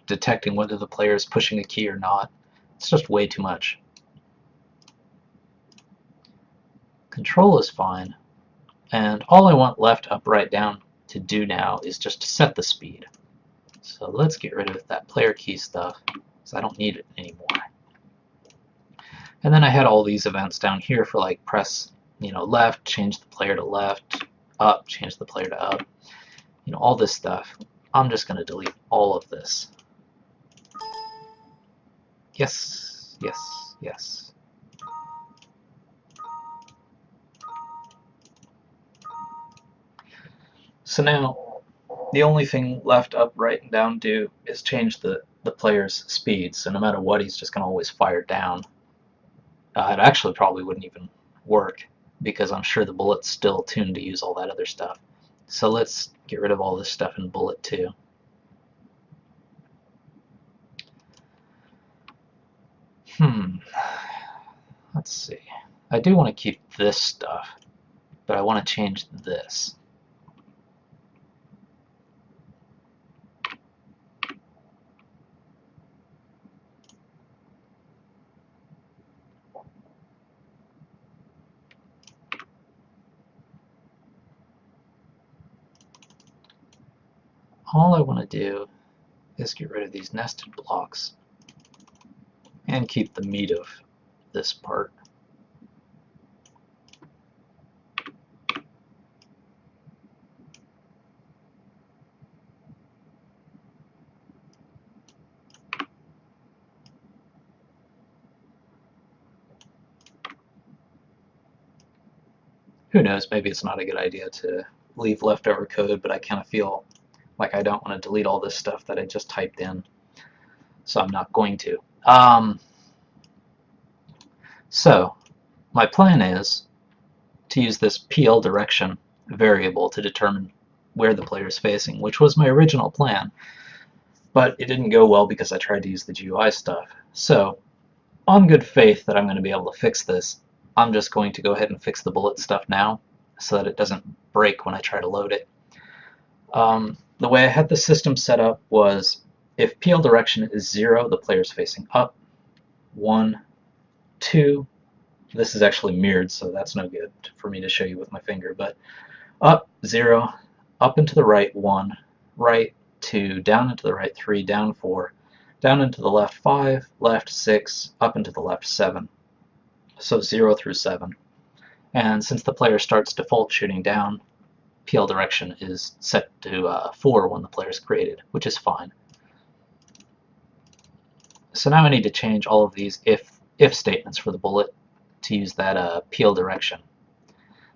Detecting whether the player is pushing a key or not. It's just way too much. Control is fine. And all I want left, up, right, down to do now is just to set the speed. So let's get rid of that player key stuff because I don't need it anymore. And then I had all these events down here for like press, left, change the player to left, up, change the player to up, all this stuff. I'm just going to delete all of this. Yes, yes, yes. So now the only thing left, up, right, and down do is change the player's speed. So no matter what, he's just going to always fire down. It actually probably wouldn't even work because I'm sure the bullet's still tuned to use all that other stuff. So let's get rid of all this stuff in bullet too. Let's see. I do want to keep this stuff, but I want to change this. All I want to do is get rid of these nested blocks and keep the meat of this part. Who knows, maybe it's not a good idea to leave leftover code, but I kind of feel like I don't want to delete all this stuff that I just typed in, so I'm not going to. So my plan is to use this PL direction variable to determine where the player is facing, which was my original plan, but it didn't go well because I tried to use the GUI stuff. So on good faith that I'm going to be able to fix this, I'm just going to go ahead and fix the bullet stuff now so that it doesn't break when I try to load it. The way I had the system set up was if PL direction is 0, the player's facing up. 1, 2. This is actually mirrored, so that's no good for me to show you with my finger, but up 0, up and to the right 1, right 2, down and to the right 3, down 4, down and to the left 5, left 6, up and to the left 7. So 0 through 7. And since the player starts default shooting down, PL direction is set to 4 when the player is created, which is fine. So now I need to change all of these if statements for the bullet to use that PL direction.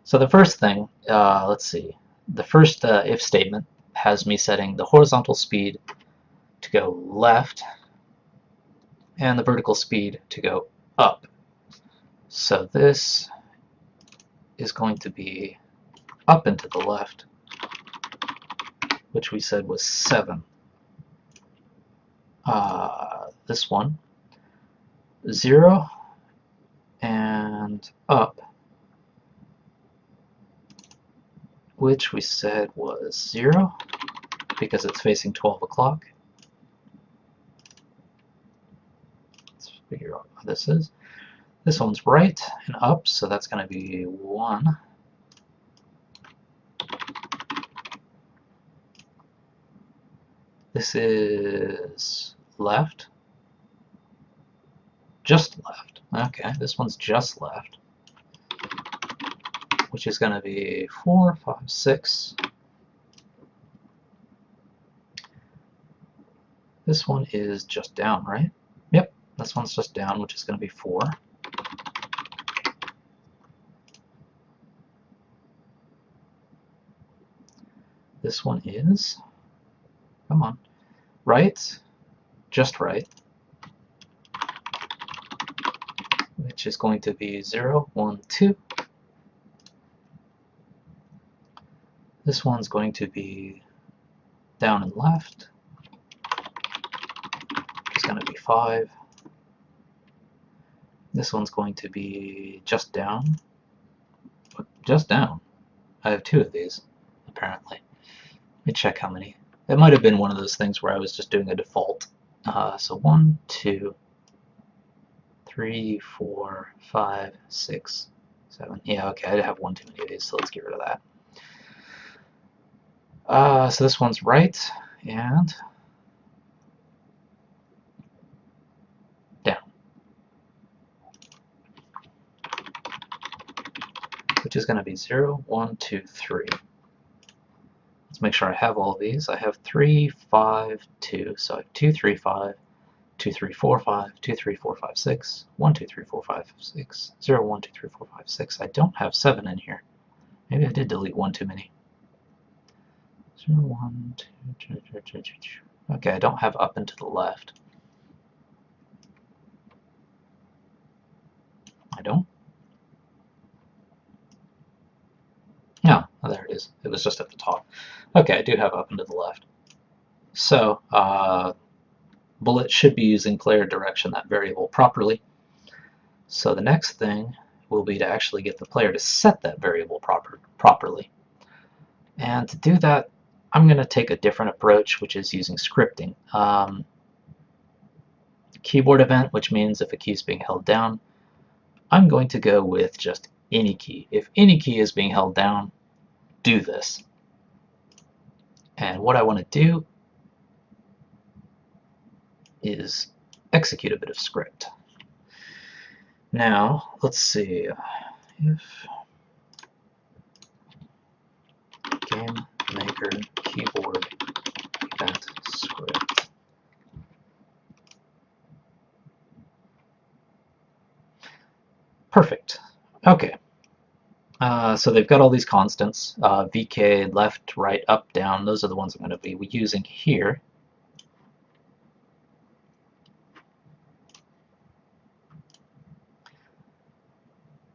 So the first thing, let's see, the first if statement has me setting the horizontal speed to go left and the vertical speed to go up. So this is going to be up and to the left, which we said was 7. This one, 0 and up, which we said was 0 because it's facing 12 o'clock. Let's figure out what this is. This one's right and up, so that's going to be 1. This is left. Just left. Okay, this one's just left, which is going to be 4, 5, 6. This one is just down, right? Yep, this one's just down, which is going to be 4. This one is, come on, right, just right, which is going to be 0, 1, 2. This one's going to be down and left. It's going to be 5. This one's going to be just down. Just down. I have 2 of these, apparently. Let me check how many. It might have been one of those things where I was just doing a default. So 1, 2, 3, 4, 5, 6, 7. Yeah, okay, I have one too many of these, so let's get rid of that. So this one's right and down, which is going to be 0, 1, 2, 3. Let's make sure I have all of these. I have 3, 5, 2, so I have 2, 3, 5, 2, 3, 4, 5, 2, 3, 4, 5, 6, 1, 2, 3, 4, 5, 6, 0, 1, 2, 3, 4, 5, 6. I don't have 7 in here. Maybe I did delete one too many. 0, 1, 2, 2, 2, 2, 2. Okay, I don't have up and to the left. I don't? No, oh, there it is. It was just at the top. Okay, I do have up and to the left. So, bullet should be using player direction, that variable, properly. So the next thing will be to actually get the player to set that variable properly. And to do that, I'm going to take a different approach, which is using scripting. Keyboard event, which means if a key is being held down, I'm going to go with just any key. If any key is being held down, do this. And what I want to do is execute a bit of script. Now, let's see if game maker keyboard event script. Perfect. Okay. So they've got all these constants, VK, left, right, up, down. Those are the ones I'm going to be using here.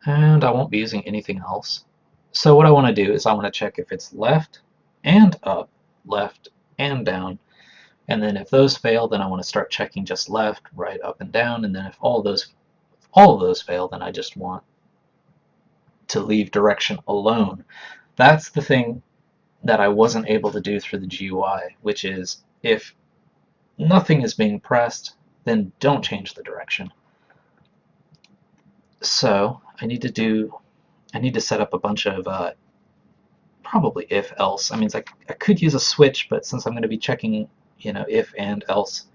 And I won't be using anything else. So what I want to do is I want to check if it's left and up, left and down. And then if those fail, then I want to start checking just left, right, up, and down. And then if all of those fail, then I just want to leave direction alone. That's the thing that I wasn't able to do through the GUI, which is if nothing is being pressed, then don't change the direction. So I need to set up a bunch of probably if else. I mean, I could use a switch, but since I'm going to be checking, if and else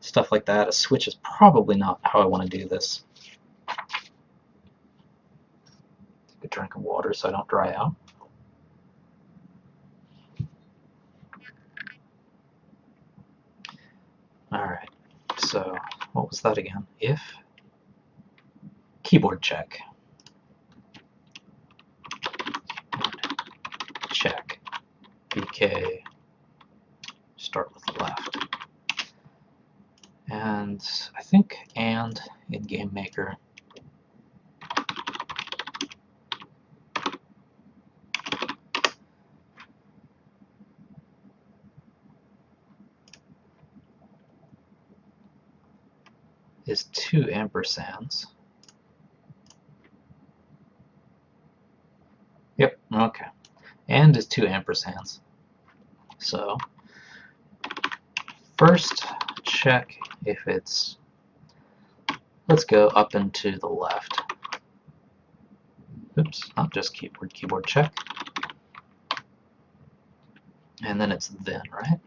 stuff like that, a switch is probably not how I want to do this. Take a drink of water so I don't dry out. Alright, so what was that again? If keyboard check. Check. BK. Start with the left. And I think and in Game Maker. Is 2 ampersands. Yep, okay. And is 2 ampersands. So, first check if it's, let's go up and to the left. Oops, not just keyboard check. And then it's then, right?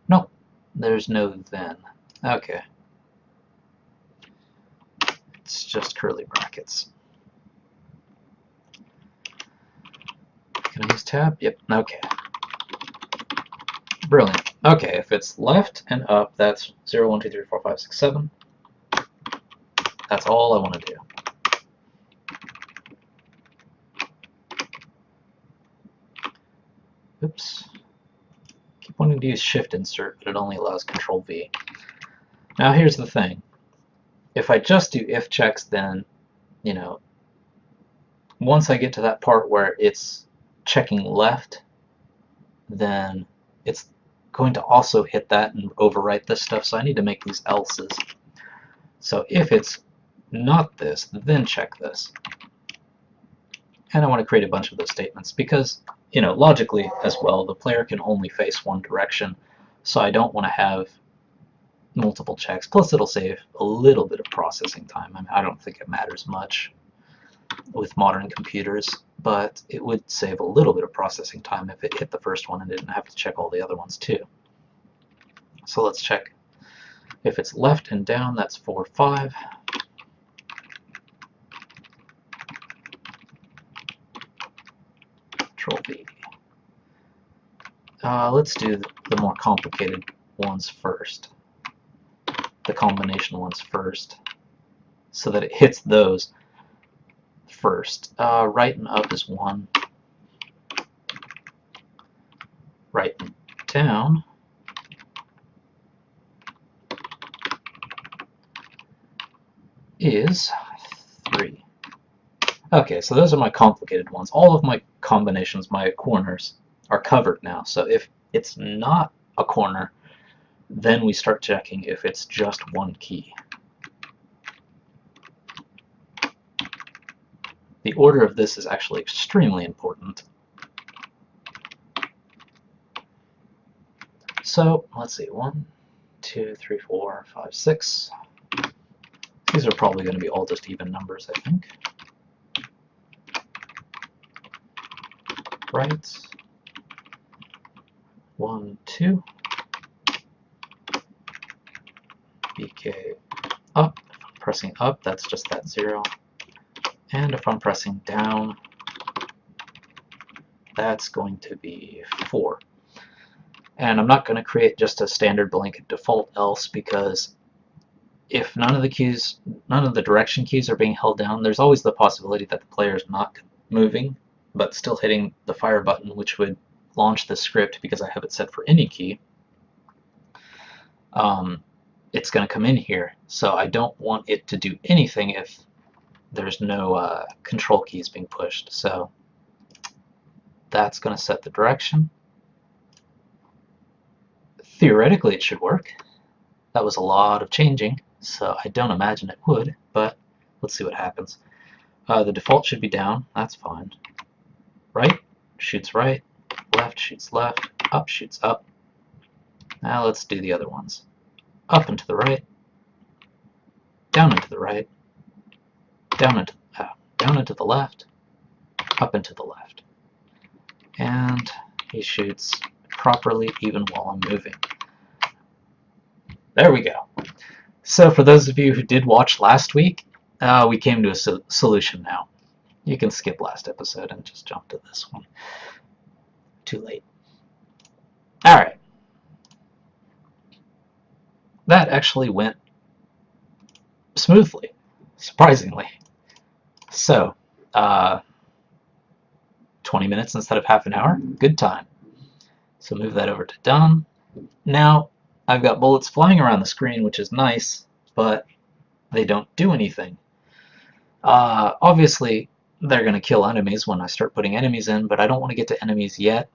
Nope, there's no then. Okay. It's just curly brackets. Can I use tab? Yep, okay. Brilliant. Okay, if it's left and up, that's 0, 1, 2, 3, 4, 5, 6, 7. That's all I want to do. Oops. Keep wanting to use Shift Insert, but it only allows Control V. Now here's the thing. If I just do if checks, then, once I get to that part where it's checking left, then it's going to also hit that and overwrite this stuff, so I need to make these else's. So if it's not this, then check this. And I want to create a bunch of those statements because, logically as well, the player can only face one direction, so I don't want to have multiple checks. Plus it'll save a little bit of processing time. I mean, I don't think it matters much with modern computers, but it would save a little bit of processing time if it hit the first one and didn't have to check all the other ones too. So let's check. If it's left and down, that's 4, 5. Control V. Let's do the more complicated ones first. The combination ones first, so that it hits those first. Right and up is 1. Right and down is 3. Okay, so those are my complicated ones. All of my combinations, my corners, are covered now. So if it's not a corner, then we start checking if it's just one key. The order of this is actually extremely important. So let's see, 1, 2, 3, 4, 5, 6. These are probably going to be all just even numbers, I think. Right. 1, 2. BK up. If I'm pressing up, that's just that 0. And if I'm pressing down, that's going to be 4. And I'm not going to create just a standard blanket default else, because if none of the direction keys are being held down, there's always the possibility that the player is not moving, but still hitting the fire button, which would launch the script because I have it set for any key. It's going to come in here, so I don't want it to do anything if there's no control keys being pushed. So that's going to set the direction. Theoretically, it should work. That was a lot of changing, so I don't imagine it would, but let's see what happens. The default should be down, that's fine. Right shoots right, left shoots left, up shoots up. Now let's do the other ones. Up and to the right, down and to the right, down and to the left, up and to the left. And he shoots properly even while I'm moving. There we go. So for those of you who did watch last week, we came to a solution now. You can skip last episode and just jump to this one. Too late. Alright. That actually went smoothly, surprisingly. So, 20 minutes instead of half an hour, good time. So move that over to done. Now, I've got bullets flying around the screen, which is nice, but they don't do anything. Obviously, they're going to kill enemies when I start putting enemies in, but I don't want to get to enemies yet.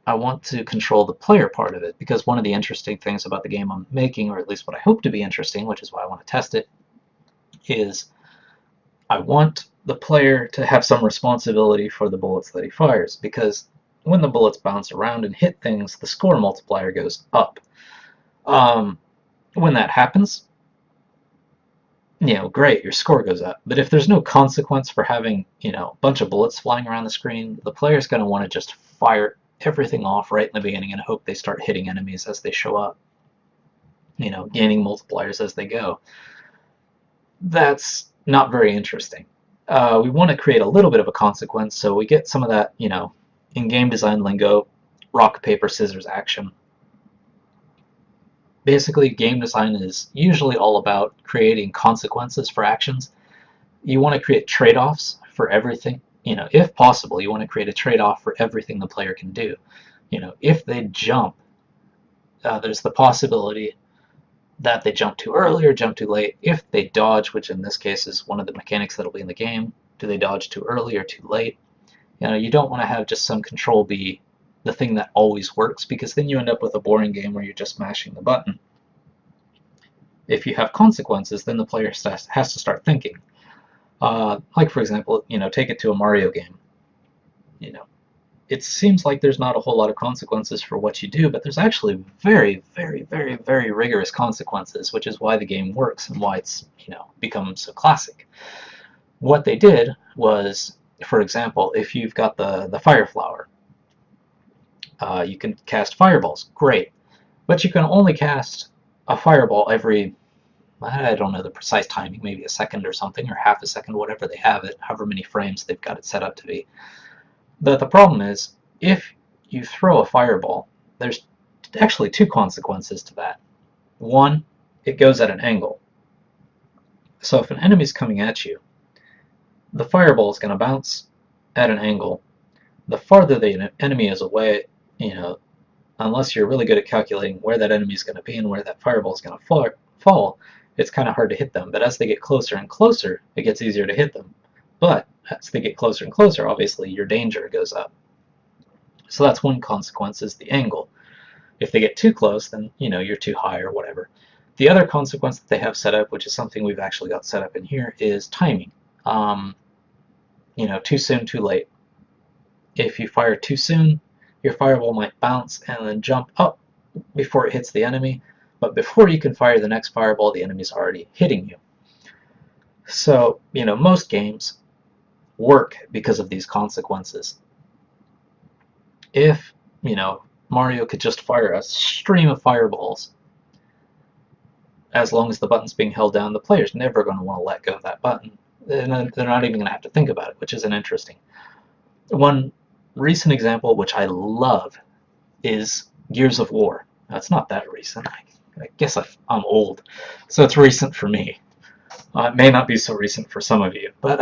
I want to control the player part of it, because one of the interesting things about the game I'm making, or at least what I hope to be interesting, which is why I want to test it, is I want the player to have some responsibility for the bullets that he fires, because when the bullets bounce around and hit things, the score multiplier goes up. When that happens, great, your score goes up. But if there's no consequence for having, a bunch of bullets flying around the screen, the player's going to want to just fire everything off right in the beginning and hope they start hitting enemies as they show up, gaining multipliers as they go. That's not very interesting. We want to create a little bit of a consequence, so we get some of that, in game design lingo, rock, paper, scissors action. Basically, game design is usually all about creating consequences for actions. You want to create trade-offs for everything. If possible, you want to create a trade-off for everything the player can do. If they jump, there's the possibility that they jump too early or jump too late. If they dodge, which in this case is one of the mechanics that'll be in the game, do they dodge too early or too late? You don't want to have just some control be the thing that always works, because then you end up with a boring game where you're just mashing the button. If you have consequences, then the player has to start thinking. Like, for example, take it to a Mario game. It seems like there's not a whole lot of consequences for what you do, but there's actually very, very, very, very rigorous consequences, which is why the game works and why it's, become so classic. What they did was, for example, if you've got the fire flower, you can cast fireballs, great, but you can only cast a fireball every, I don't know the precise timing, maybe a second or something, or half a second, whatever they have it, however many frames they've got it set up to be. The problem is, if you throw a fireball, there's actually two consequences to that. One, it goes at an angle. So if an enemy's coming at you, the fireball is going to bounce at an angle. The farther the enemy is away, unless you're really good at calculating where that enemy is going to be and where that fireball is going to fall, it's kind of hard to hit them. But as they get closer and closer, it gets easier to hit them. But as they get closer and closer, obviously your danger goes up. So that's one consequence, is the angle. If they get too close, then you're too high or whatever. The other consequence that they have set up, which is something we've actually got set up in here, is timing. Too soon, too late. If you fire too soon, your fireball might bounce and then jump up before it hits the enemy, but before you can fire the next fireball, the enemy's already hitting you. So, most games work because of these consequences. If, Mario could just fire a stream of fireballs, as long as the button's being held down, the player's never going to want to let go of that button. They're not even going to have to think about it, which isn't interesting. One recent example, which I love, is Gears of War. Now, it's not that recent. I guess I'm old, so it's recent for me. It may not be so recent for some of you, but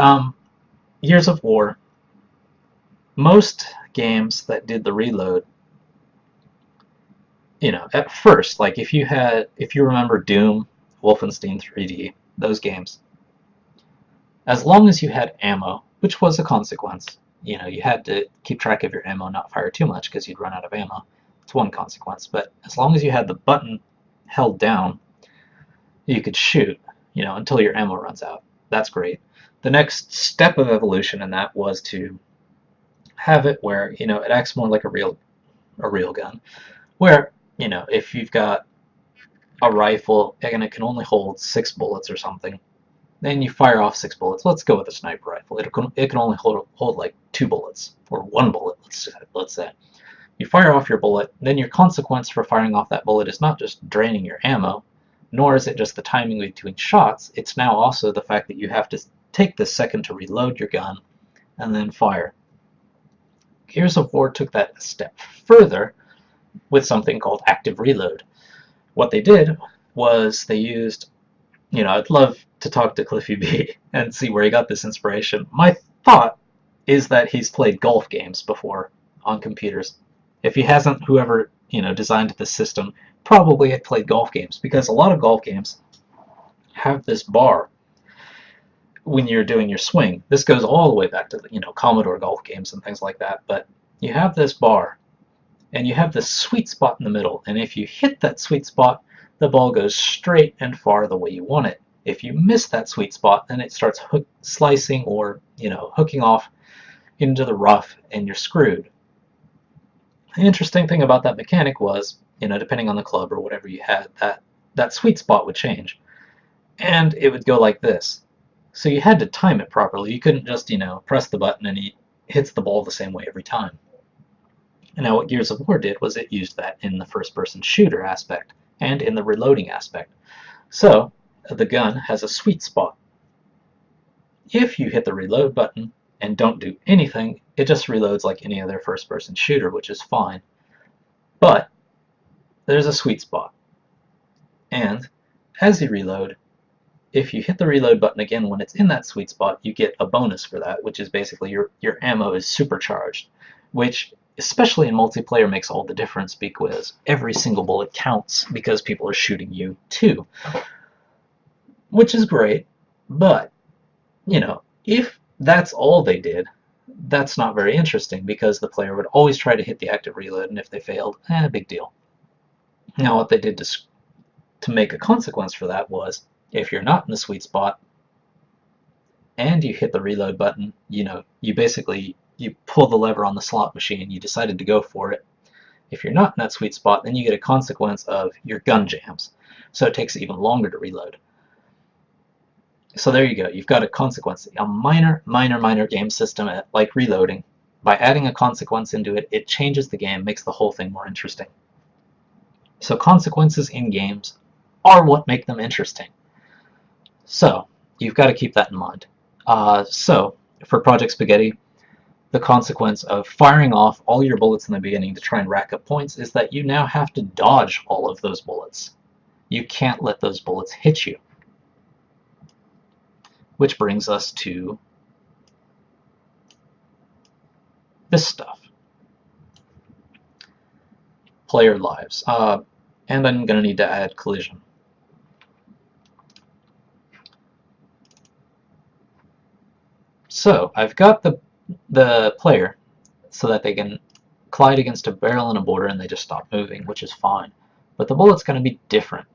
Gears of War, most games that did the reload, at first, like if you remember Doom, Wolfenstein 3D, those games, as long as you had ammo, which was a consequence, you had to keep track of your ammo, not fire too much because you'd run out of ammo. It's one consequence, but as long as you had the button held down, you could shoot, until your ammo runs out. That's great. The next step of evolution in that was to have it where, it acts more like a real gun. Where, if you've got a rifle and it can only hold 6 bullets or something, then you fire off 6 bullets. Let's go with a sniper rifle. It can only hold like 2 bullets or 1 bullet. Let's say you fire off your bullet, then your consequence for firing off that bullet is not just draining your ammo, nor is it just the timing between shots. It's now also the fact that you have to take this second to reload your gun and then fire. Gears of War took that a step further with something called active reload. What they did was they used, I'd love to talk to Cliffy B and see where he got this inspiration. My thought is that he's played golf games before on computers. If he hasn't, whoever, designed this system probably had played golf games, because a lot of golf games have this bar when you're doing your swing. This goes all the way back to the, Commodore golf games and things like that, but you have this bar and you have this sweet spot in the middle, and if you hit that sweet spot, the ball goes straight and far the way you want it. If you miss that sweet spot, then it starts slicing or, hooking off into the rough and you're screwed. The interesting thing about that mechanic was, depending on the club or whatever you had, that sweet spot would change. And it would go like this. So you had to time it properly. You couldn't just, press the button and it hits the ball the same way every time. And now what Gears of War did was it used that in the first-person shooter aspect and in the reloading aspect. So the gun has a sweet spot. If you hit the reload button and don't do anything, it just reloads like any other first-person shooter, which is fine. But there's a sweet spot. And as you reload, if you hit the reload button again when it's in that sweet spot, you get a bonus for that, which is basically your ammo is supercharged, which especially in multiplayer makes all the difference, because every single bullet counts because people are shooting you too. Which is great, but, if that's all they did, that's not very interesting, because the player would always try to hit the active reload, and if they failed, big deal. Now what they did to make a consequence for that was, if you're not in the sweet spot and you hit the reload button, you pull the lever on the slot machine, you decided to go for it. If you're not in that sweet spot, then you get a consequence of your gun jams. So it takes even longer to reload. So there you go. You've got a consequence, a minor game system like reloading. By adding a consequence into it, it changes the game, makes the whole thing more interesting. So consequences in games are what make them interesting. So you've got to keep that in mind. So for Project Spaghetti, the consequence of firing off all your bullets in the beginning to try and rack up points is that you now have to dodge all of those bullets. You can't let those bullets hit you. Which brings us to this stuff. Player lives. And I'm going to need to add collision. So I've got the player so that they can collide against a barrel and a border and they just stop moving, which is fine. But the bullet's going to be different.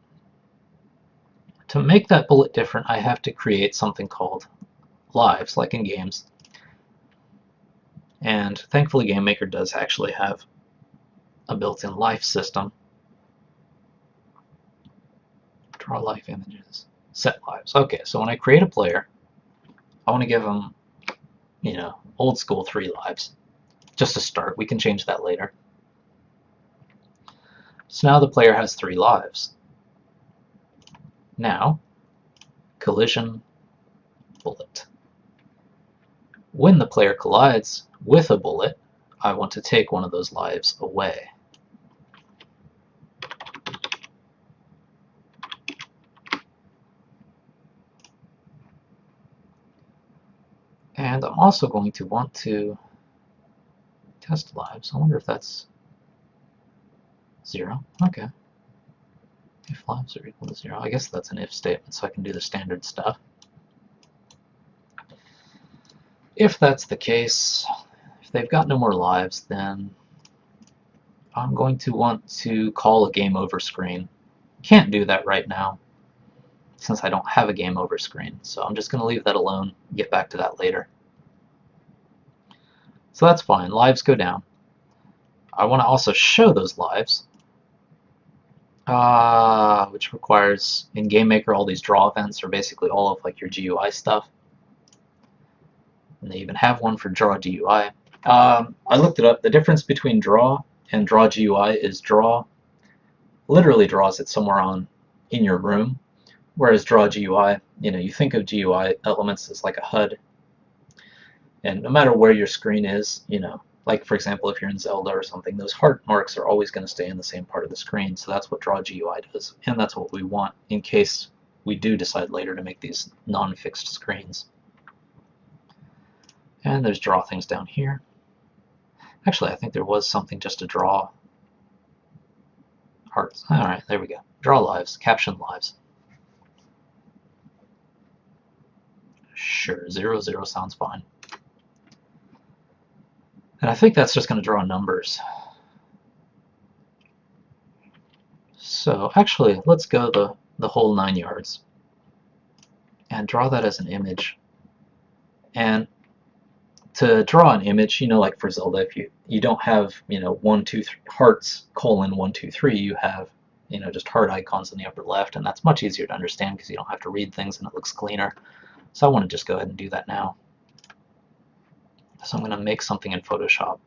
To make that bullet different, I have to create something called lives, like in games. And thankfully GameMaker does actually have a built-in life system. Draw life images. Set lives. Okay, so when I create a player, I want to give them, old school 3 lives. Just to start. We can change that later. So now the player has 3 lives. Now, collision bullet. When the player collides with a bullet, I want to take one of those lives away. And I'm also going to want to test lives. I wonder if that's 0. Okay. If lives are equal to 0. I guess that's an if statement, so I can do the standard stuff. If that's the case, if they've got no more lives, then I'm going to want to call a game over screen. Can't do that right now. since I don't have a game over screen. So I'm just going to leave that alone, get back to that later. So that's fine, lives go down. I want to also show those lives, which requires in GameMaker all these draw events are basically all of like your GUI stuff. And they even have one for draw GUI. I looked it up. The difference between draw and draw GUI is draw literally draws it somewhere in your room, whereas draw GUI, you think of GUI elements as like a HUD, and no matter where your screen is, like for example if you're in Zelda or something, those heart marks are always going to stay in the same part of the screen. So that's what draw GUI does, and that's what we want in case we do decide later to make these non-fixed screens. And there's draw things down here. Actually, I think there was something just to draw hearts. Alright, there we go. Draw lives, caption lives. Sure, 0, 0 sounds fine. And I think that's just going to draw numbers. So actually, let's go the whole 9 yards and draw that as an image. And to draw an image, like for Zelda, if you don't have 1, 2, 3 hearts colon 1, 2, 3, you have just heart icons in the upper left, and that's much easier to understand because you don't have to read things and it looks cleaner. So I want to just go ahead and do that now. So I'm going to make something in Photoshop.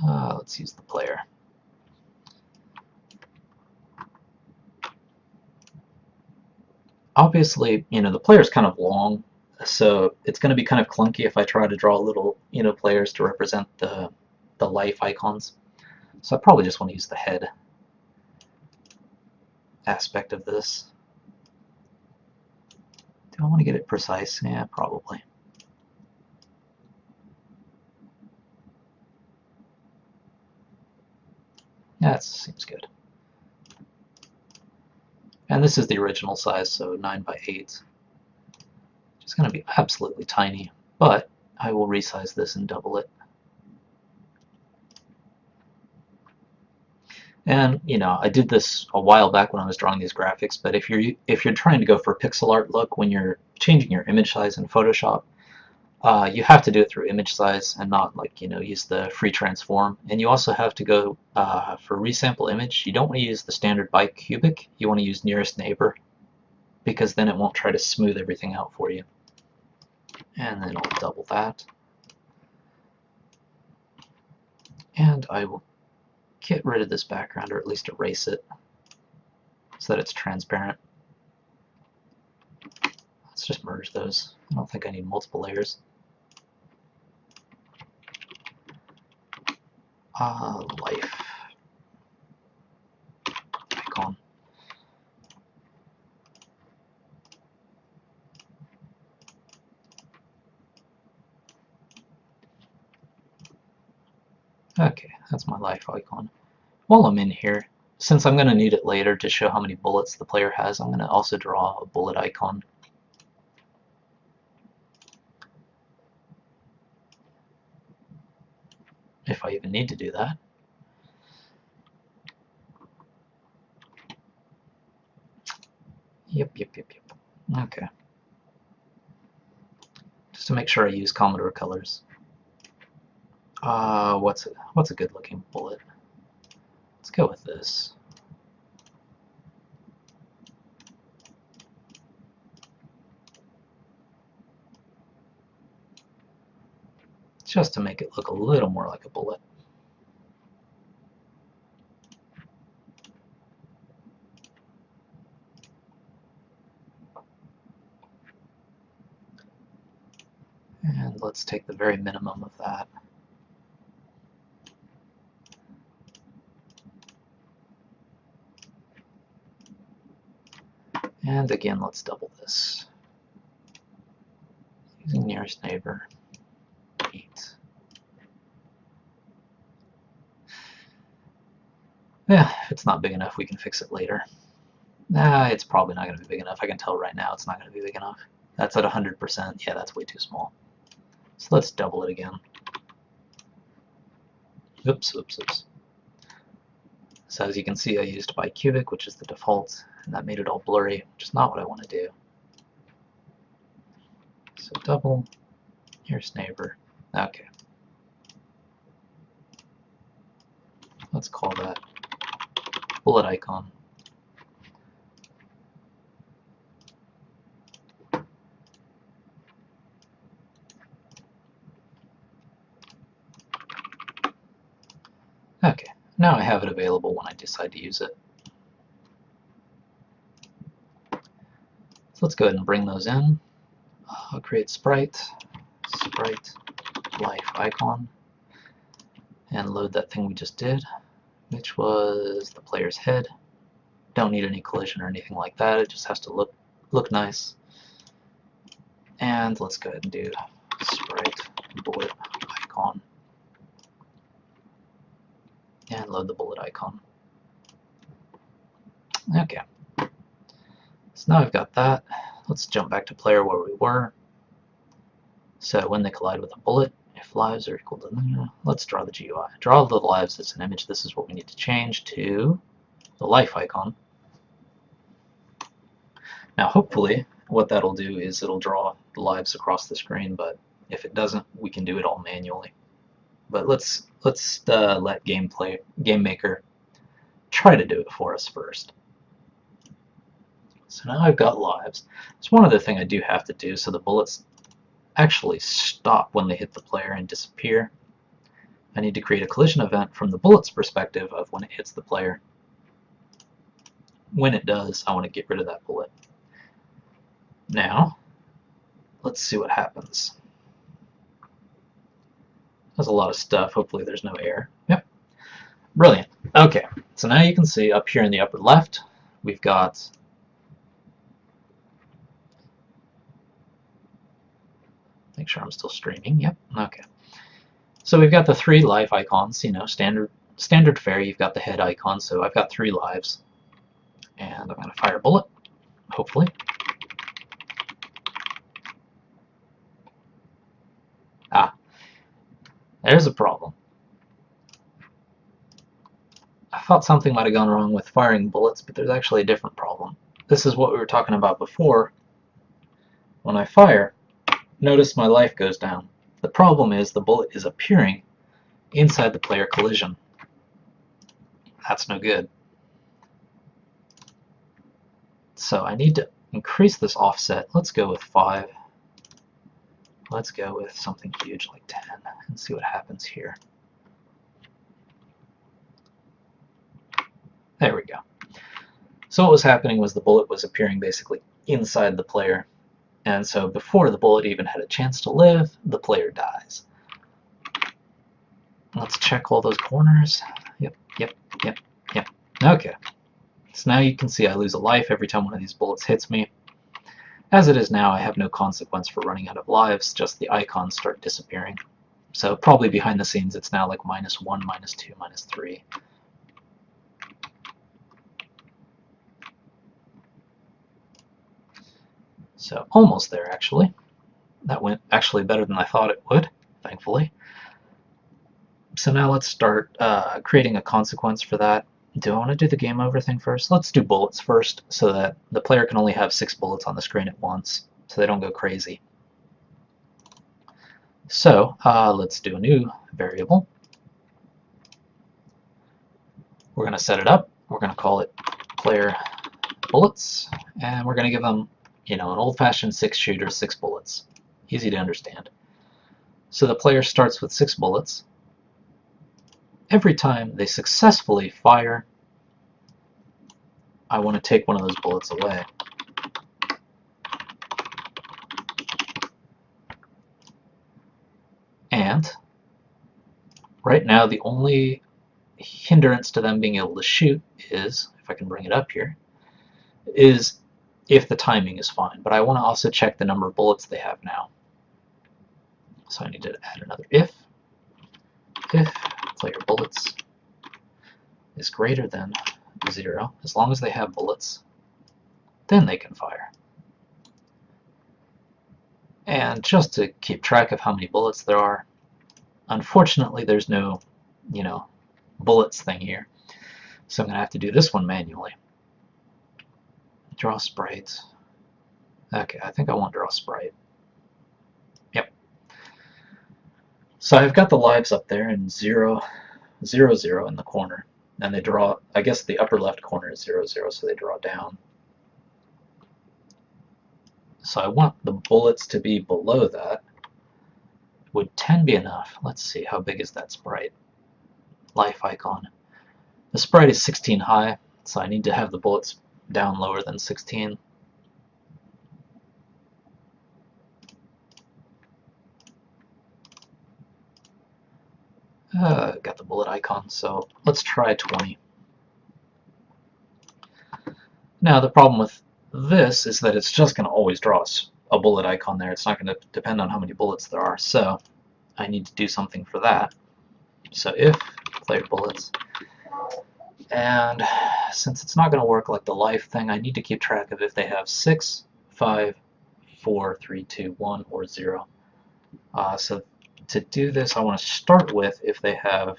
Let's use the player. Obviously, the player's kind of long, so it's going to be kind of clunky if I try to draw little, players to represent the life icons. So I probably just want to use the head aspect of this. Do I want to get it precise? Yeah, probably. Yeah, that seems good. And this is the original size, so 9 by 8. It's going to be absolutely tiny, but I will resize this and double it. And I did this a while back when I was drawing these graphics, but if you're trying to go for a pixel art look when you're changing your image size in Photoshop, you have to do it through image size and not use the free transform. And you also have to go for resample image. You don't want to use the standard bicubic. You want to use nearest neighbor, because then it won't try to smooth everything out for you. And then I'll double that. And I will get rid of this background, or at least erase it so that it's transparent. Let's just merge those. I don't think I need multiple layers. Life icon. Okay, that's my life icon. While I'm in here, since I'm going to need it later to show how many bullets the player has, I'm going to also draw a bullet icon. If I even need to do that. Yep. Okay. Just to make sure I use Commodore colors. What's a good looking bullet? Let's go with this. Just to make it look a little more like a bullet. And let's take the very minimum of that. And again, let's double this. Using nearest neighbor, 8. Yeah, if it's not big enough, we can fix it later. Nah, it's probably not going to be big enough. I can tell right now it's not going to be big enough. That's at 100%. Yeah, that's way too small. So let's double it again. Oops. So as you can see, I used bicubic, which is the default, and that made it all blurry, which is not what I want to do. So double, here's neighbor. Okay. Let's call that bullet icon. Okay, now I have it available when I decide to use it. So let's go ahead and bring those in. I'll create sprite life icon, and load that thing we just did, which was the player's head. Don't need any collision or anything like that, it just has to look nice. And let's go ahead and do sprite bullet icon, and load the bullet icon. Okay, so now I've got that. Let's jump back to player where we were. So when they collide with a bullet, if lives are equal to, let's draw the GUI. Draw the lives as an image. This is what we need to change to the life icon. Now hopefully what that'll do is it'll draw the lives across the screen, but if it doesn't, we can do it all manually. But let's let GameMaker try to do it for us first. So now I've got lives. There's one other thing I do have to do, so the bullets actually stop when they hit the player and disappear. I need to create a collision event from the bullet's perspective of when it hits the player. When it does, I want to get rid of that bullet. Now, let's see what happens. There's a lot of stuff. Hopefully there's no error. Yep. Brilliant. Okay, so now you can see up here in the upper left, we've got make sure I'm still streaming. Yep. Okay. So we've got the 3 life icons, you know, standard fare. You've got the head icon, so I've got 3 lives. And I'm going to fire a bullet, hopefully. Ah, there's a problem. I thought something might have gone wrong with firing bullets, but there's actually a different problem. This is what we were talking about before. When I fire, notice my life goes down. The problem is the bullet is appearing inside the player collision. That's no good. So I need to increase this offset. Let's go with 5. Let's go with something huge like 10 and see what happens here. There we go. So what was happening was the bullet was appearing basically inside the player. And so before the bullet even had a chance to live, the player dies. Let's check all those corners. Yep. Okay. So now you can see I lose a life every time one of these bullets hits me. As it is now, I have no consequence for running out of lives, just the icons start disappearing. So probably behind the scenes it's now like -1, -2, -3. So almost there, actually. That went actually better than I thought it would, thankfully. So now let's start creating a consequence for that. Do I want to do the game over thing first? Let's do bullets first, so that the player can only have 6 bullets on the screen at once, so they don't go crazy. So let's do a new variable. We're going to set it up. We're going to call it player bullets, and we're going to give them, you know, an old-fashioned 6-shooter, 6 bullets. Easy to understand. So the player starts with 6 bullets. Every time they successfully fire, I want to take one of those bullets away. And right now the only hindrance to them being able to shoot is, if I can bring it up here, is if the timing is fine. But I want to also check the number of bullets they have now. So I need to add another if player bullets is greater than 0, as long as they have bullets, then they can fire. And just to keep track of how many bullets there are, unfortunately there's no, you know, bullets thing here. So I'm going to have to do this one manually. Draw sprites. Okay, I think I want draw sprite. Yep. So I've got the lives up there in 0, 0, 0 in the corner. And they draw, I guess the upper left corner is 0, 0, so they draw down. So I want the bullets to be below that. Would 10 be enough? Let's see, how big is that sprite? Life icon. The sprite is 16 high, so I need to have the bullets down lower than 16. Got the bullet icon, so let's try 20. Now the problem with this is that it's just going to always draw a bullet icon there. It's not going to depend on how many bullets there are, so I need to do something for that. So if player bullets, and since it's not going to work like the life thing, I need to keep track of if they have 6, 5, 4, 3, 2, 1, or 0. So to do this, I want to start with if they have,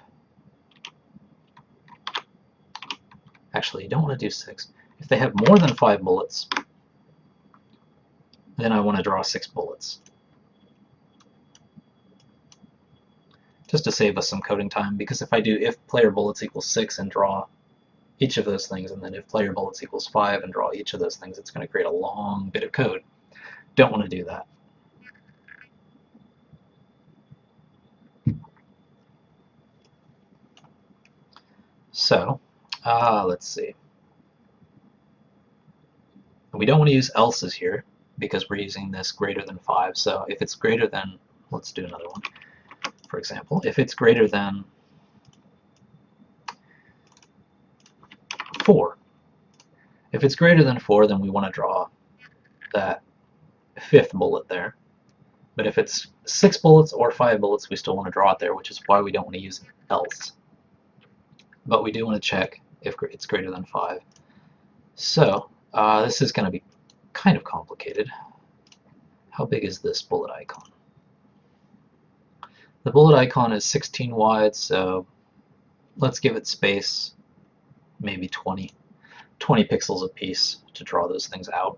actually you don't want to do 6. If they have more than 5 bullets, then I want to draw 6 bullets. Just to save us some coding time, because if I do if player bullets equals 6 and draw each of those things, and then if player bullets equals 5 and draw each of those things, it's going to create a long bit of code. Don't want to do that. So, let's see. We don't want to use else's here, because we're using this greater than 5, so if it's greater than, let's do another one. For example, if it's greater than 4. If it's greater than 4, then we want to draw that 5th bullet there. But if it's 6 bullets or 5 bullets, we still want to draw it there, which is why we don't want to use else. But we do want to check if it's greater than 5. So this is going to be kind of complicated. How big is this bullet icon? The bullet icon is 16 wide, so let's give it space, maybe 20 pixels apiece to draw those things out.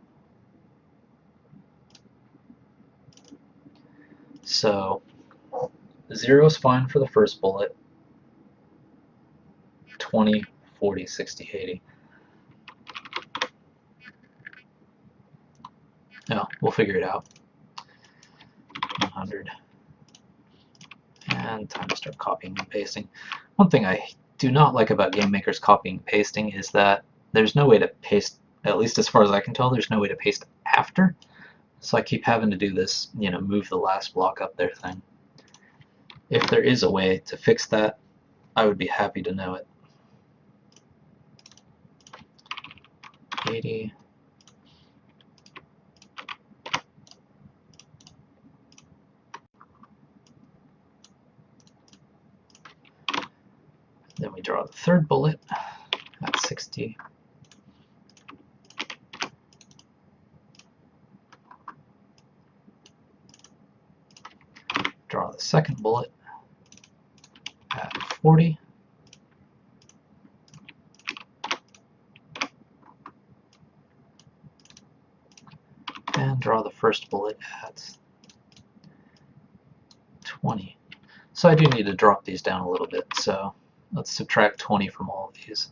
So 0 is fine for the first bullet, 20, 40, 60, 80. No, we'll figure it out. 100. And time to start copying and pasting. One thing I do not like about GameMaker's copying and pasting is that there's no way to paste, at least as far as I can tell, there's no way to paste after. So I keep having to do this, move the last block up there thing. If there is a way to fix that, I would be happy to know it. 80. Then we draw the third bullet at 60. Draw the second bullet at 40. And draw the first bullet at 20. So I do need to drop these down a little bit, so let's subtract 20 from all of these.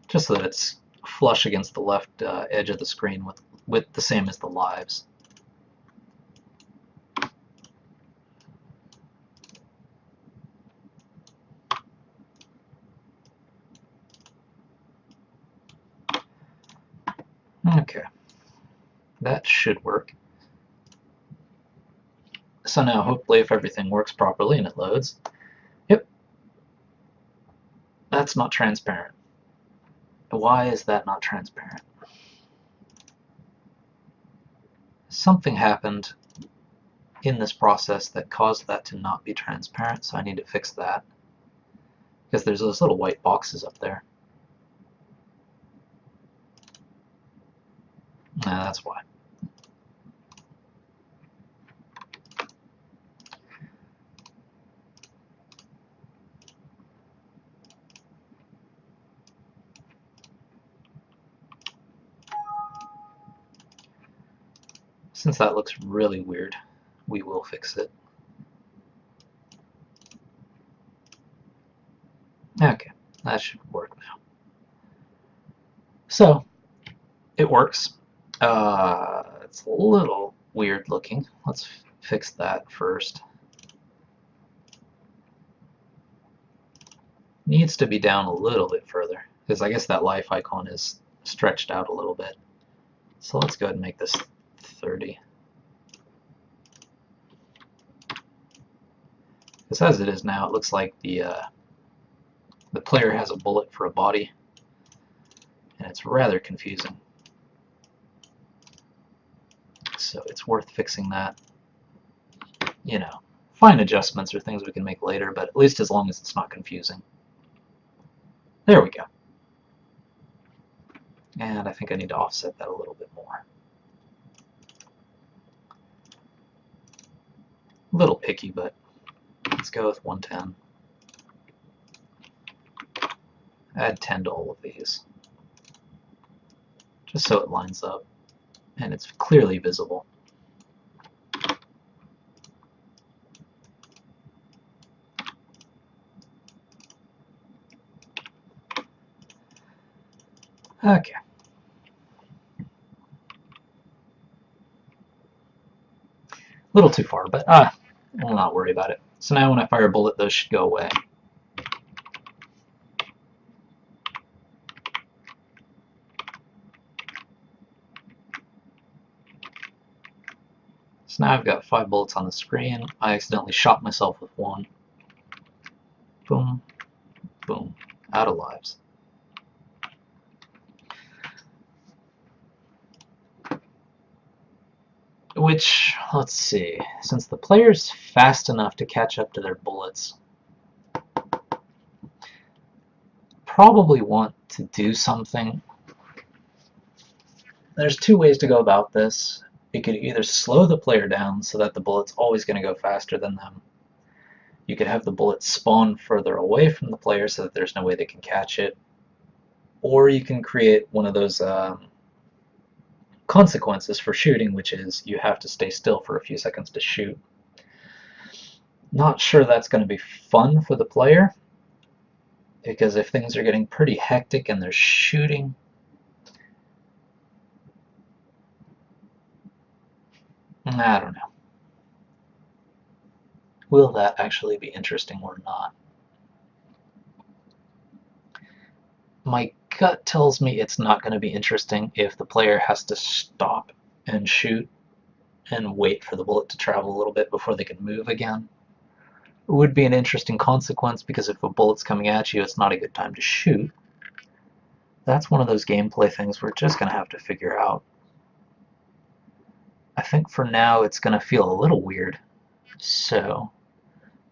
Just so that it's flush against the left edge of the screen with the same as the lives. Okay, that should work. So now hopefully if everything works properly and it loads, yep, that's not transparent. Why is that not transparent? Something happened in this process that caused that to not be transparent, so I need to fix that. Because there's those little white boxes up there. That's why. Since that looks really weird, we will fix it. Okay, that should work now. So, it works. It's a little weird looking. Let's fix that first. Needs to be down a little bit further, because I guess that life icon is stretched out a little bit. So let's go ahead and make this 30. Because as it is now, it looks like the player has a bullet for a body, and it's rather confusing. So it's worth fixing that. You know, fine adjustments are things we can make later, but at least as long as it's not confusing. There we go. And I think I need to offset that a little bit more. A little picky, but let's go with 110. Add 10 to all of these, just so it lines up and it's clearly visible. Okay. A little too far, but we'll not worry about it. So now when I fire a bullet, those should go away. So now I've got 5 bullets on the screen. I accidentally shot myself with one. Boom, boom, out of lives. Which, let's see, since the player's fast enough to catch up to their bullets, probably want to do something. There's 2 ways to go about this. You could either slow the player down so that the bullet's always going to go faster than them. You could have the bullet spawn further away from the player so that there's no way they can catch it. Or you can create one of those consequences for shooting, which is you have to stay still for a few seconds to shoot. Not sure that's going to be fun for the player, because if things are getting pretty hectic and they're shooting, I don't know. Will that actually be interesting or not? My gut tells me it's not going to be interesting if the player has to stop and shoot and wait for the bullet to travel a little bit before they can move again. It would be an interesting consequence, because if a bullet's coming at you, it's not a good time to shoot. That's one of those gameplay things we're just going to have to figure out. I think for now it's going to feel a little weird. So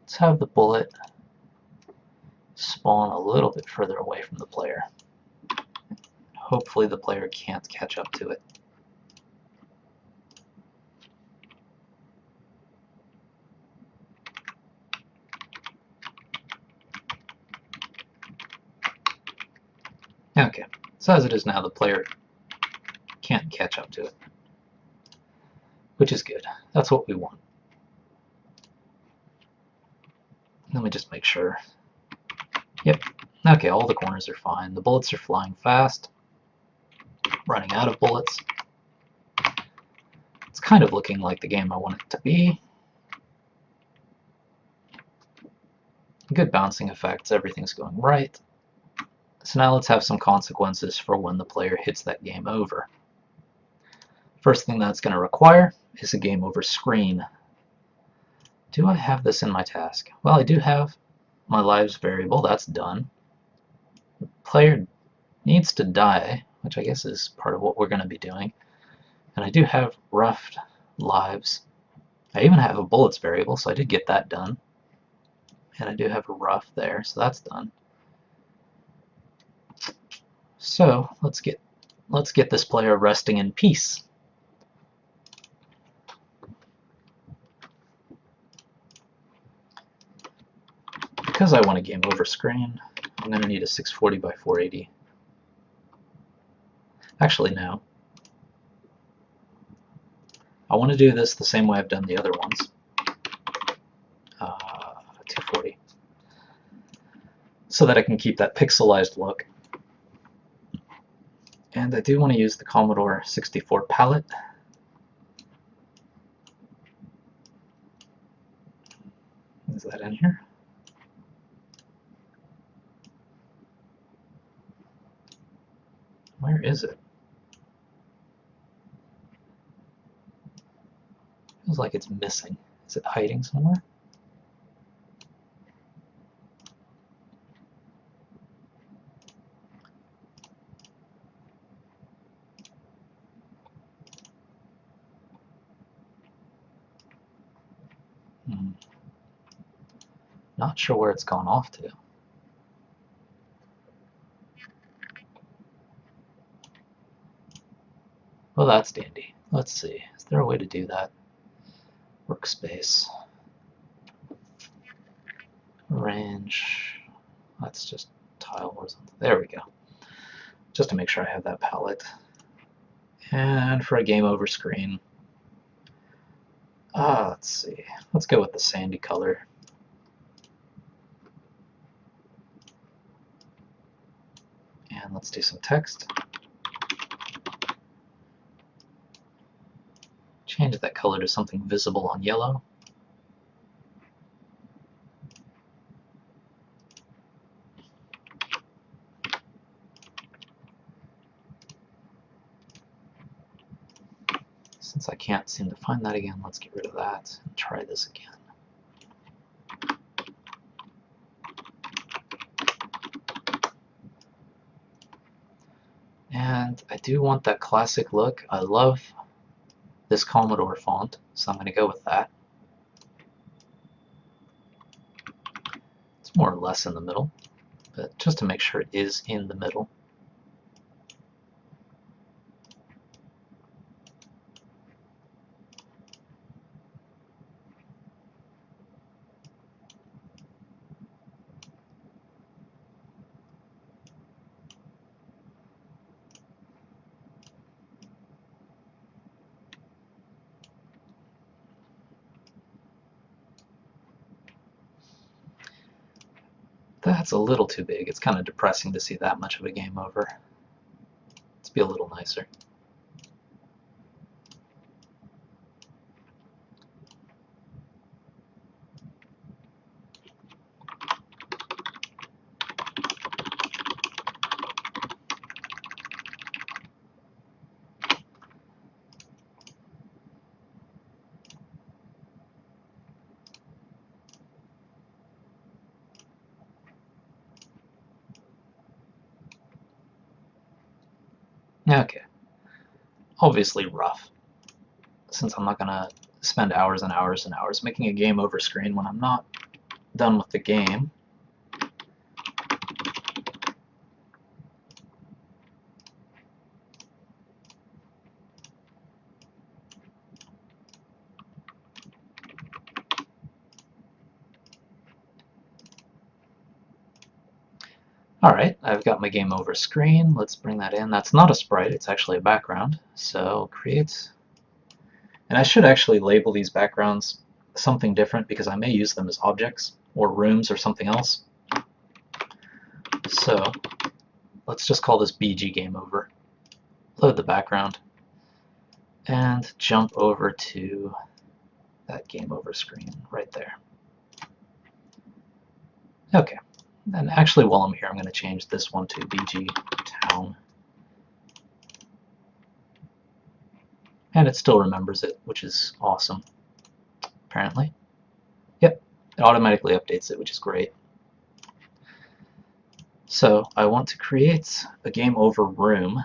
let's have the bullet spawn a little bit further away from the player. Hopefully the player can't catch up to it. Okay, so as it is now, the player can't catch up to it, which is good. That's what we want. Let me just make sure. Yep. Okay, all the corners are fine. The bullets are flying fast. Running out of bullets. It's kind of looking like the game I want it to be. Good bouncing effects, everything's going right. So now let's have some consequences for when the player hits that game over. First thing that's going to require is a game over screen. Do I have this in my task? Well, I do have my lives variable, that's done. The player needs to die, which I guess is part of what we're going to be doing. And I do have rough lives. I even have a bullets variable, so I did get that done. And I do have a rough there, so that's done. So let's get this player resting in peace. Because I want a game over screen, I'm going to need a 640 by 480. Actually, no. I want to do this the same way I've done the other ones. 240. So that I can keep that pixelized look. And I do want to use the Commodore 64 palette. Is that in here? Where is it? Feels like it's missing. Is it hiding somewhere? Not sure where it's gone off to. Well, that's dandy. Let's see. Is there a way to do that? Workspace. Arrange. Let's just tile horizontal. There we go. Just to make sure I have that palette. And for a game over screen, let's see. Let's go with the sandy color. And let's do some text. Change that color to something visible on yellow. Since I can't seem to find that again, let's get rid of that and try this again. And I do want that classic look. I love this Commodore font, so I'm going to go with that. It's more or less in the middle, but just to make sure it is in the middle. That's a little too big. It's kind of depressing to see that much of a game over. Let's be a little nicer. Okay. Obviously rough, since I'm not going to spend hours and hours and hours making a game over screen when I'm not done with the game. Alright, I've got my game over screen. Let's bring that in. That's not a sprite, it's actually a background. So create, and I should actually label these backgrounds something different because I may use them as objects or rooms or something else. So let's just call this BG game over. Load the background and jump over to that game over screen right there. Okay. And actually, while I'm here, I'm going to change this one to BG Town. And it still remembers it, which is awesome, apparently. Yep, it automatically updates it, which is great. So I want to create a game over room,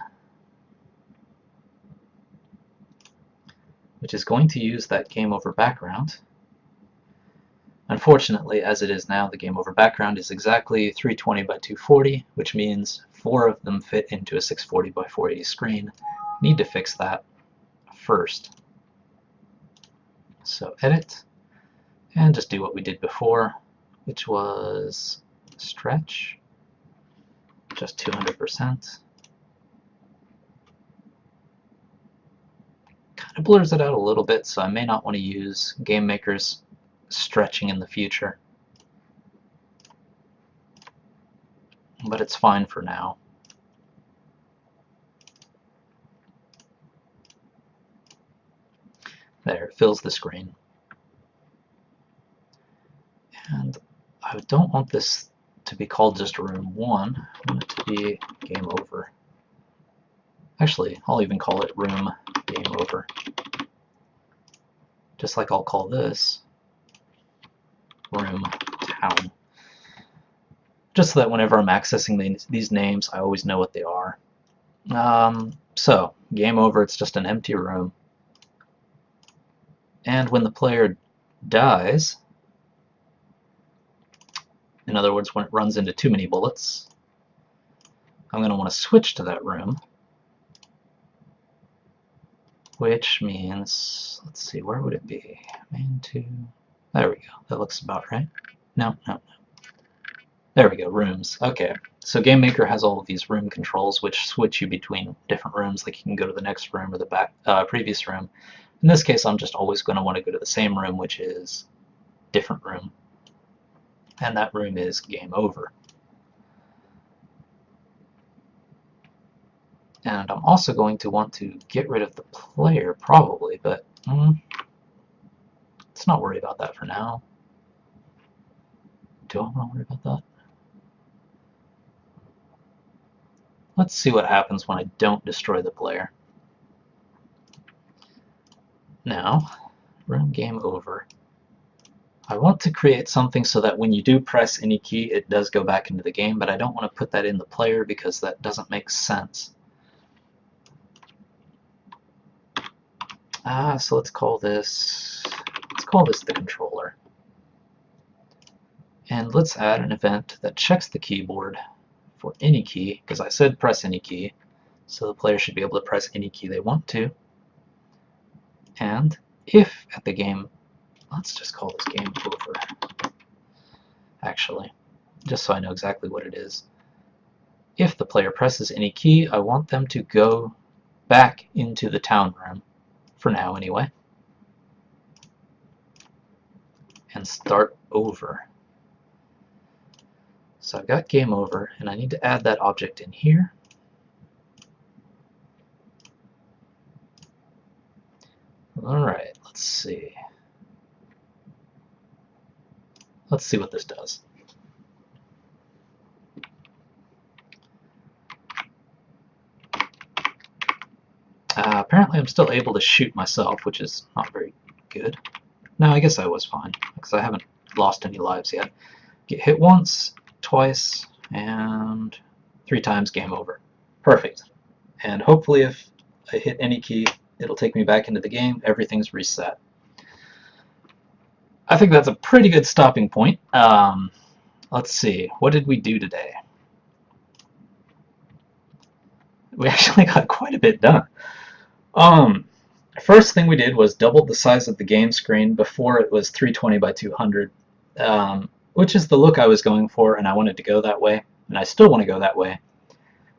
which is going to use that game over background. Unfortunately, as it is now, the game over background is exactly 320 by 240, which means 4 of them fit into a 640 by 480 screen. Need to fix that first. So edit, and just do what we did before, which was stretch, just 200%. Kind It blurs it out a little bit, so I may not want to use GameMaker's stretching in the future. But it's fine for now. There, it fills the screen. And I don't want this to be called just room 1. I want it to be game over. Actually, I'll even call it room game over. Just like I'll call this room town. Just so that whenever I'm accessing these names, I always know what they are. So, game over, it's just an empty room. And when the player dies, in other words, when it runs into too many bullets, I'm going to want to switch to that room, which means, let's see, where would it be? Main 2, there we go, that looks about right. No. There we go, rooms. Okay, so GameMaker has all of these room controls which switch you between different rooms, like you can go to the next room or the previous room. In this case, I'm just always going to want to go to the same room, which is different room. And that room is game over. And I'm also going to want to get rid of the player, probably, but let's not worry about that for now. Do I want to worry about that? Let's see what happens when I don't destroy the player. Now, room game over. I want to create something so that when you do press any key, it does go back into the game, but I don't want to put that in the player because that doesn't make sense. So let's call this the controller. And let's add an event that checks the keyboard for any key, because I said press any key, so the player should be able to press any key they want to. And if at the game, let's just call this game over, actually, just so I know exactly what it is. If the player presses any key, I want them to go back into the town room, for now anyway, and start over. So I've got game over, and I need to add that object in here. Alright, let's see. Let's see what this does. Apparently I'm still able to shoot myself, which is not very good. No, I guess I was fine, because I haven't lost any lives yet. Get hit once, twice, and 3 times, game over. Perfect. And hopefully if I hit any key, it'll take me back into the game. Everything's reset. I think that's a pretty good stopping point. Let's see, what did we do today? We actually got quite a bit done. First thing we did was doubled the size of the game screen. Before it was 320 by 200, which is the look I was going for, and I wanted to go that way, and I still want to go that way.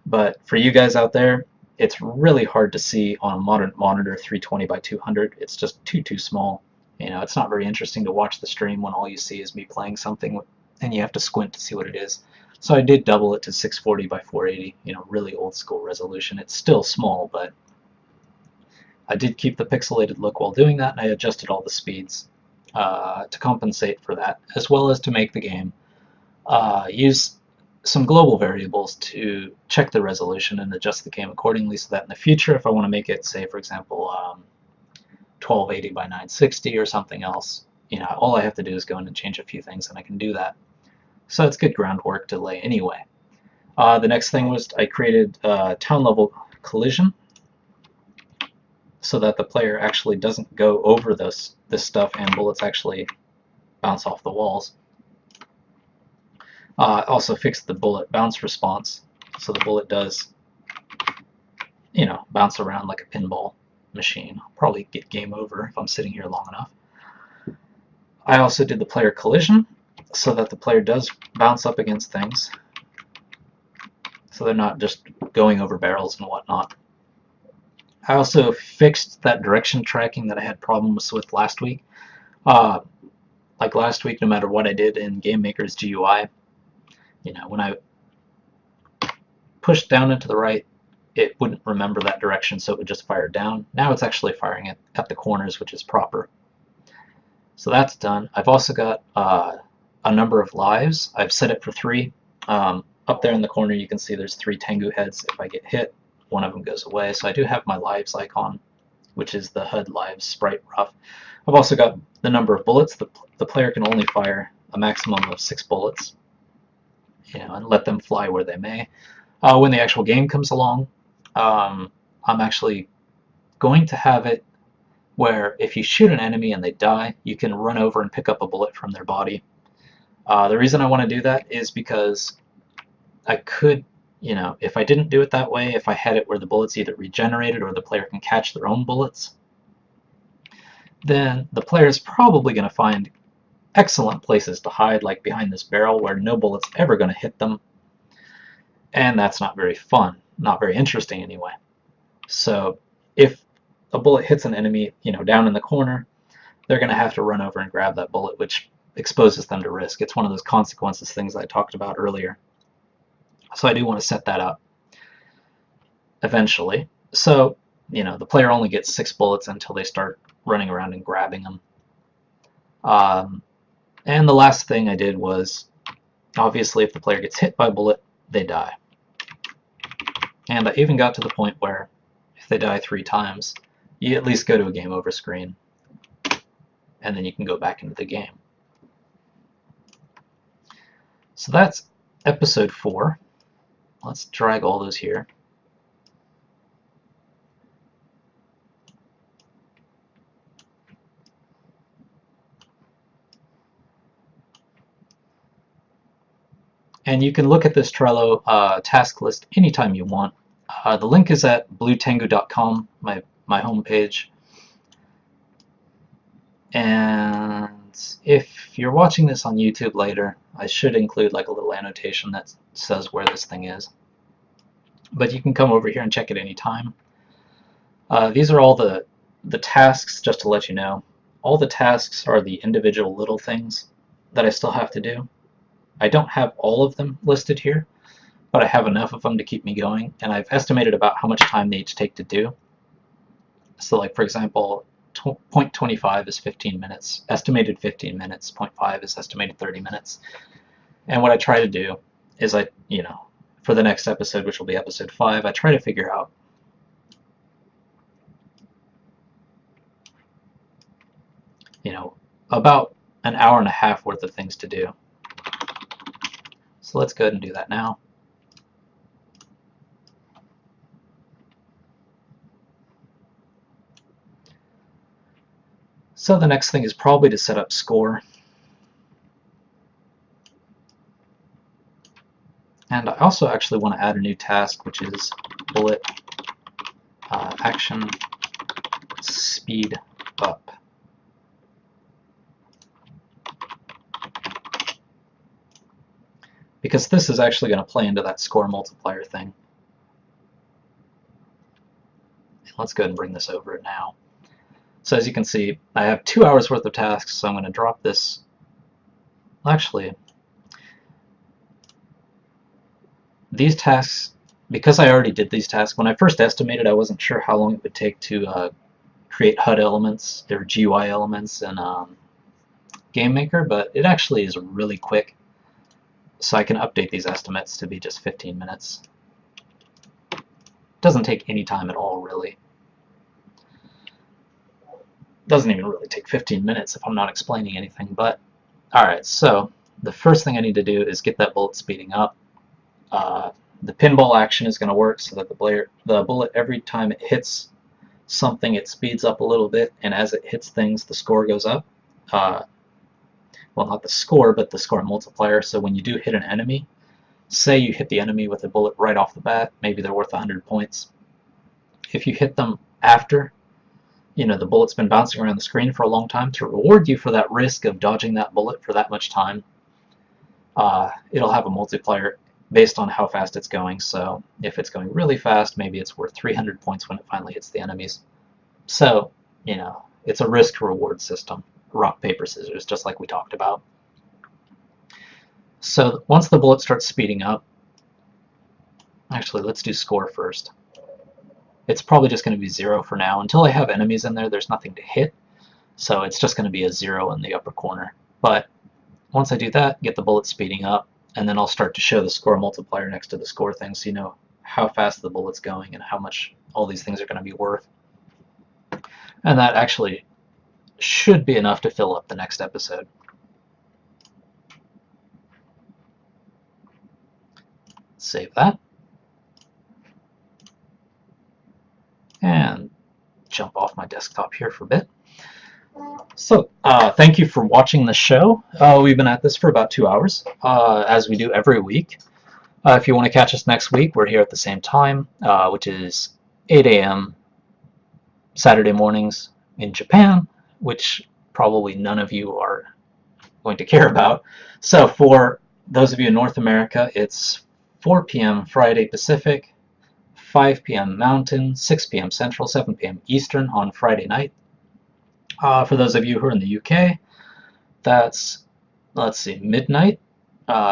But for you guys out there, it's really hard to see on a modern monitor 320 by 200. It's just too small. You know, it's not very interesting to watch the stream when all you see is me playing something and you have to squint to see what it is. So I did double it to 640 by 480, you know, really old school resolution. It's still small, but I did keep the pixelated look while doing that, and I adjusted all the speeds to compensate for that, as well as to make the game use some global variables to check the resolution and adjust the game accordingly, so that in the future, if I want to make it, say, for example, 1280 by 960 or something else, you know, all I have to do is go in and change a few things, and I can do that. So it's good groundwork to lay anyway. The next thing was I created town level collision, so that the player actually doesn't go over this stuff and bullets actually bounce off the walls. Also fixed the bullet bounce response, so the bullet does, you know, bounce around like a pinball machine. I'll probably get game over if I'm sitting here long enough. I also did the player collision, so that the player does bounce up against things, so they're not just going over barrels and whatnot. I also fixed that direction tracking that I had problems with last week. Uh, like last week, no matter what I did in GameMaker's GUI, when I pushed down and to the right, it wouldn't remember that direction, so it would just fire down. Now it's actually firing it at the corners, which is proper. So that's done. I've also got a number of lives. I've set it for 3. Up there in the corner you can see there's 3 Tengu heads. If I get hit, one of them goes away. So I do have my lives icon, which is the HUD lives sprite rough. I've also got the number of bullets. The player can only fire a maximum of 6 bullets, and let them fly where they may. When the actual game comes along, I'm actually going to have it where if you shoot an enemy and they die, you can run over and pick up a bullet from their body. The reason I want to do that is because I could, if I didn't do it that way, if I had it where the bullets either regenerated or the player can catch their own bullets, then the player is probably going to find excellent places to hide, like behind this barrel where no bullet's ever going to hit them. And that's not very fun, not very interesting anyway. So if a bullet hits an enemy, down in the corner, they're going to have to run over and grab that bullet, which exposes them to risk. It's one of those consequences things I talked about earlier. So I do want to set that up eventually. So, the player only gets 6 bullets until they start running around and grabbing them. And the last thing I did was, obviously, if the player gets hit by a bullet, they die. And I even got to the point where if they die 3 times, you at least go to a game over screen, and then you can go back into the game. So that's episode 4. Let's drag all those here. And you can look at this Trello task list anytime you want. The link is at bluetengu.com, my homepage. And if you're watching this on YouTube later, I should include like a little annotation that says where this thing is. But you can come over here and check it anytime. These are all the tasks, just to let you know. All the tasks are the individual little things that I still have to do. I don't have all of them listed here, but I have enough of them to keep me going, and I've estimated about how much time they each take to do. So like, for example, 0.25 is 15 minutes, estimated 15 minutes, 0.5 is estimated 30 minutes. And what I try to do is for the next episode, which will be episode 5, I try to figure out about an hour and a half worth of things to do. So let's go ahead and do that now. So the next thing is probably to set up score. And I also actually want to add a new task, which is bullet action speed up. Because this is actually going to play into that score multiplier thing. Let's go ahead and bring this over now. So as you can see, I have 2 hours worth of tasks, so I'm going to drop this. Actually, these tasks, because I already did these tasks, when I first estimated, I wasn't sure how long it would take to create HUD elements or GUI elements in GameMaker, but it actually is really quick. So I can update these estimates to be just 15 minutes. Doesn't take any time at all, really. Doesn't even really take 15 minutes if I'm not explaining anything, but alright, so the first thing I need to do is get that bullet speeding up. The pinball action is going to work so that the bullet, every time it hits something, it speeds up a little bit, and as it hits things, the score goes up. Well, not the score, but the score multiplier. So when you do hit an enemy, say you hit the enemy with a bullet right off the bat, maybe they're worth 100 points. If you hit them after, the bullet's been bouncing around the screen for a long time, to reward you for that risk of dodging that bullet for that much time, it'll have a multiplier based on how fast it's going. So if it's going really fast, maybe it's worth 300 points when it finally hits the enemies. So, you know, it's a risk-reward system. Rock, paper, scissors, just like we talked about. So once the bullet starts speeding up, actually, let's do score first. It's probably just going to be 0 for now. Until I have enemies in there, there's nothing to hit. So it's just going to be a 0 in the upper corner. But once I do that, get the bullet speeding up, and then I'll start to show the score multiplier next to the score thing so you know how fast the bullet's going and how much all these things are going to be worth. And that actually should be enough to fill up the next episode. Save that. And jump off my desktop here for a bit. So, thank you for watching the show. We've been at this for about 2 hours, as we do every week. If you want to catch us next week, we're here at the same time, which is 8 a.m. Saturday mornings in Japan, which probably none of you are going to care about. So for those of you in North America, it's 4 p.m. Friday Pacific, 5 p.m. Mountain, 6 p.m. Central, 7 p.m. Eastern on Friday night. For those of you who are in the UK, that's, let's see, midnight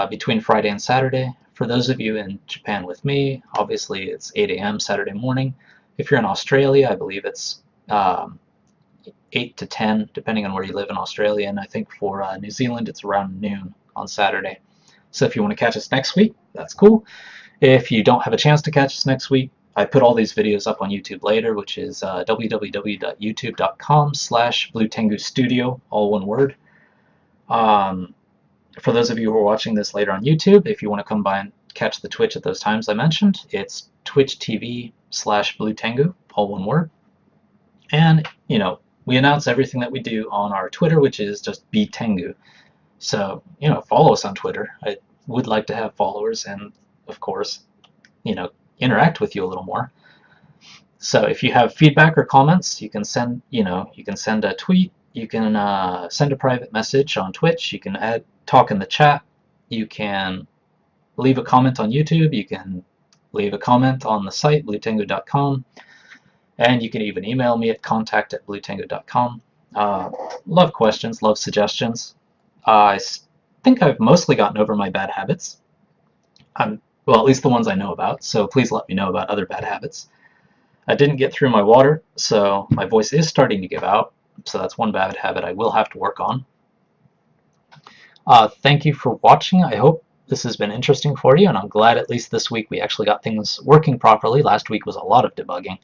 between Friday and Saturday. For those of you in Japan with me, obviously it's 8 a.m. Saturday morning. If you're in Australia, I believe it's 8 to 10, depending on where you live in Australia. And I think for New Zealand, it's around noon on Saturday. So if you want to catch us next week, that's cool. If you don't have a chance to catch us next week, I put all these videos up on YouTube later, which is www.youtube.com/BlueTengu Studio, all one word. For those of you who are watching this later on YouTube, if you want to come by and catch the Twitch at those times I mentioned, it's twitch.tv/BlueTengu, all one word. And, you know, we announce everything that we do on our Twitter, which is just btengu. So, you know, follow us on Twitter. I would like to have followers and, of course, you know, interact with you a little more. So if you have feedback or comments, you can send, you know, you can send a tweet, you can send a private message on Twitch, you can talk in the chat, you can leave a comment on YouTube, you can leave a comment on the site, bluetengu.com, and you can even email me at contact@bluetengu.com. Love questions, love suggestions. I think I've mostly gotten over my bad habits. Well, at least the ones I know about, so please let me know about other bad habits. I didn't get through my water, so my voice is starting to give out, so that's one bad habit I will have to work on. Thank you for watching. I hope this has been interesting for you, and I'm glad at least this week we actually got things working properly. Last week was a lot of debugging.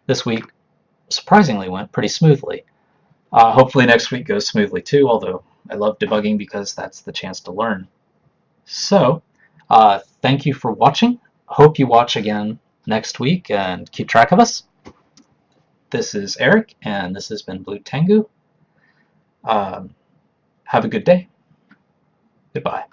This week, surprisingly, went pretty smoothly. Hopefully next week goes smoothly too, although I love debugging because that's the chance to learn. So, thank you for watching. Hope you watch again next week and keep track of us. This is Eric, and this has been Blue Tengu. Have a good day. Goodbye.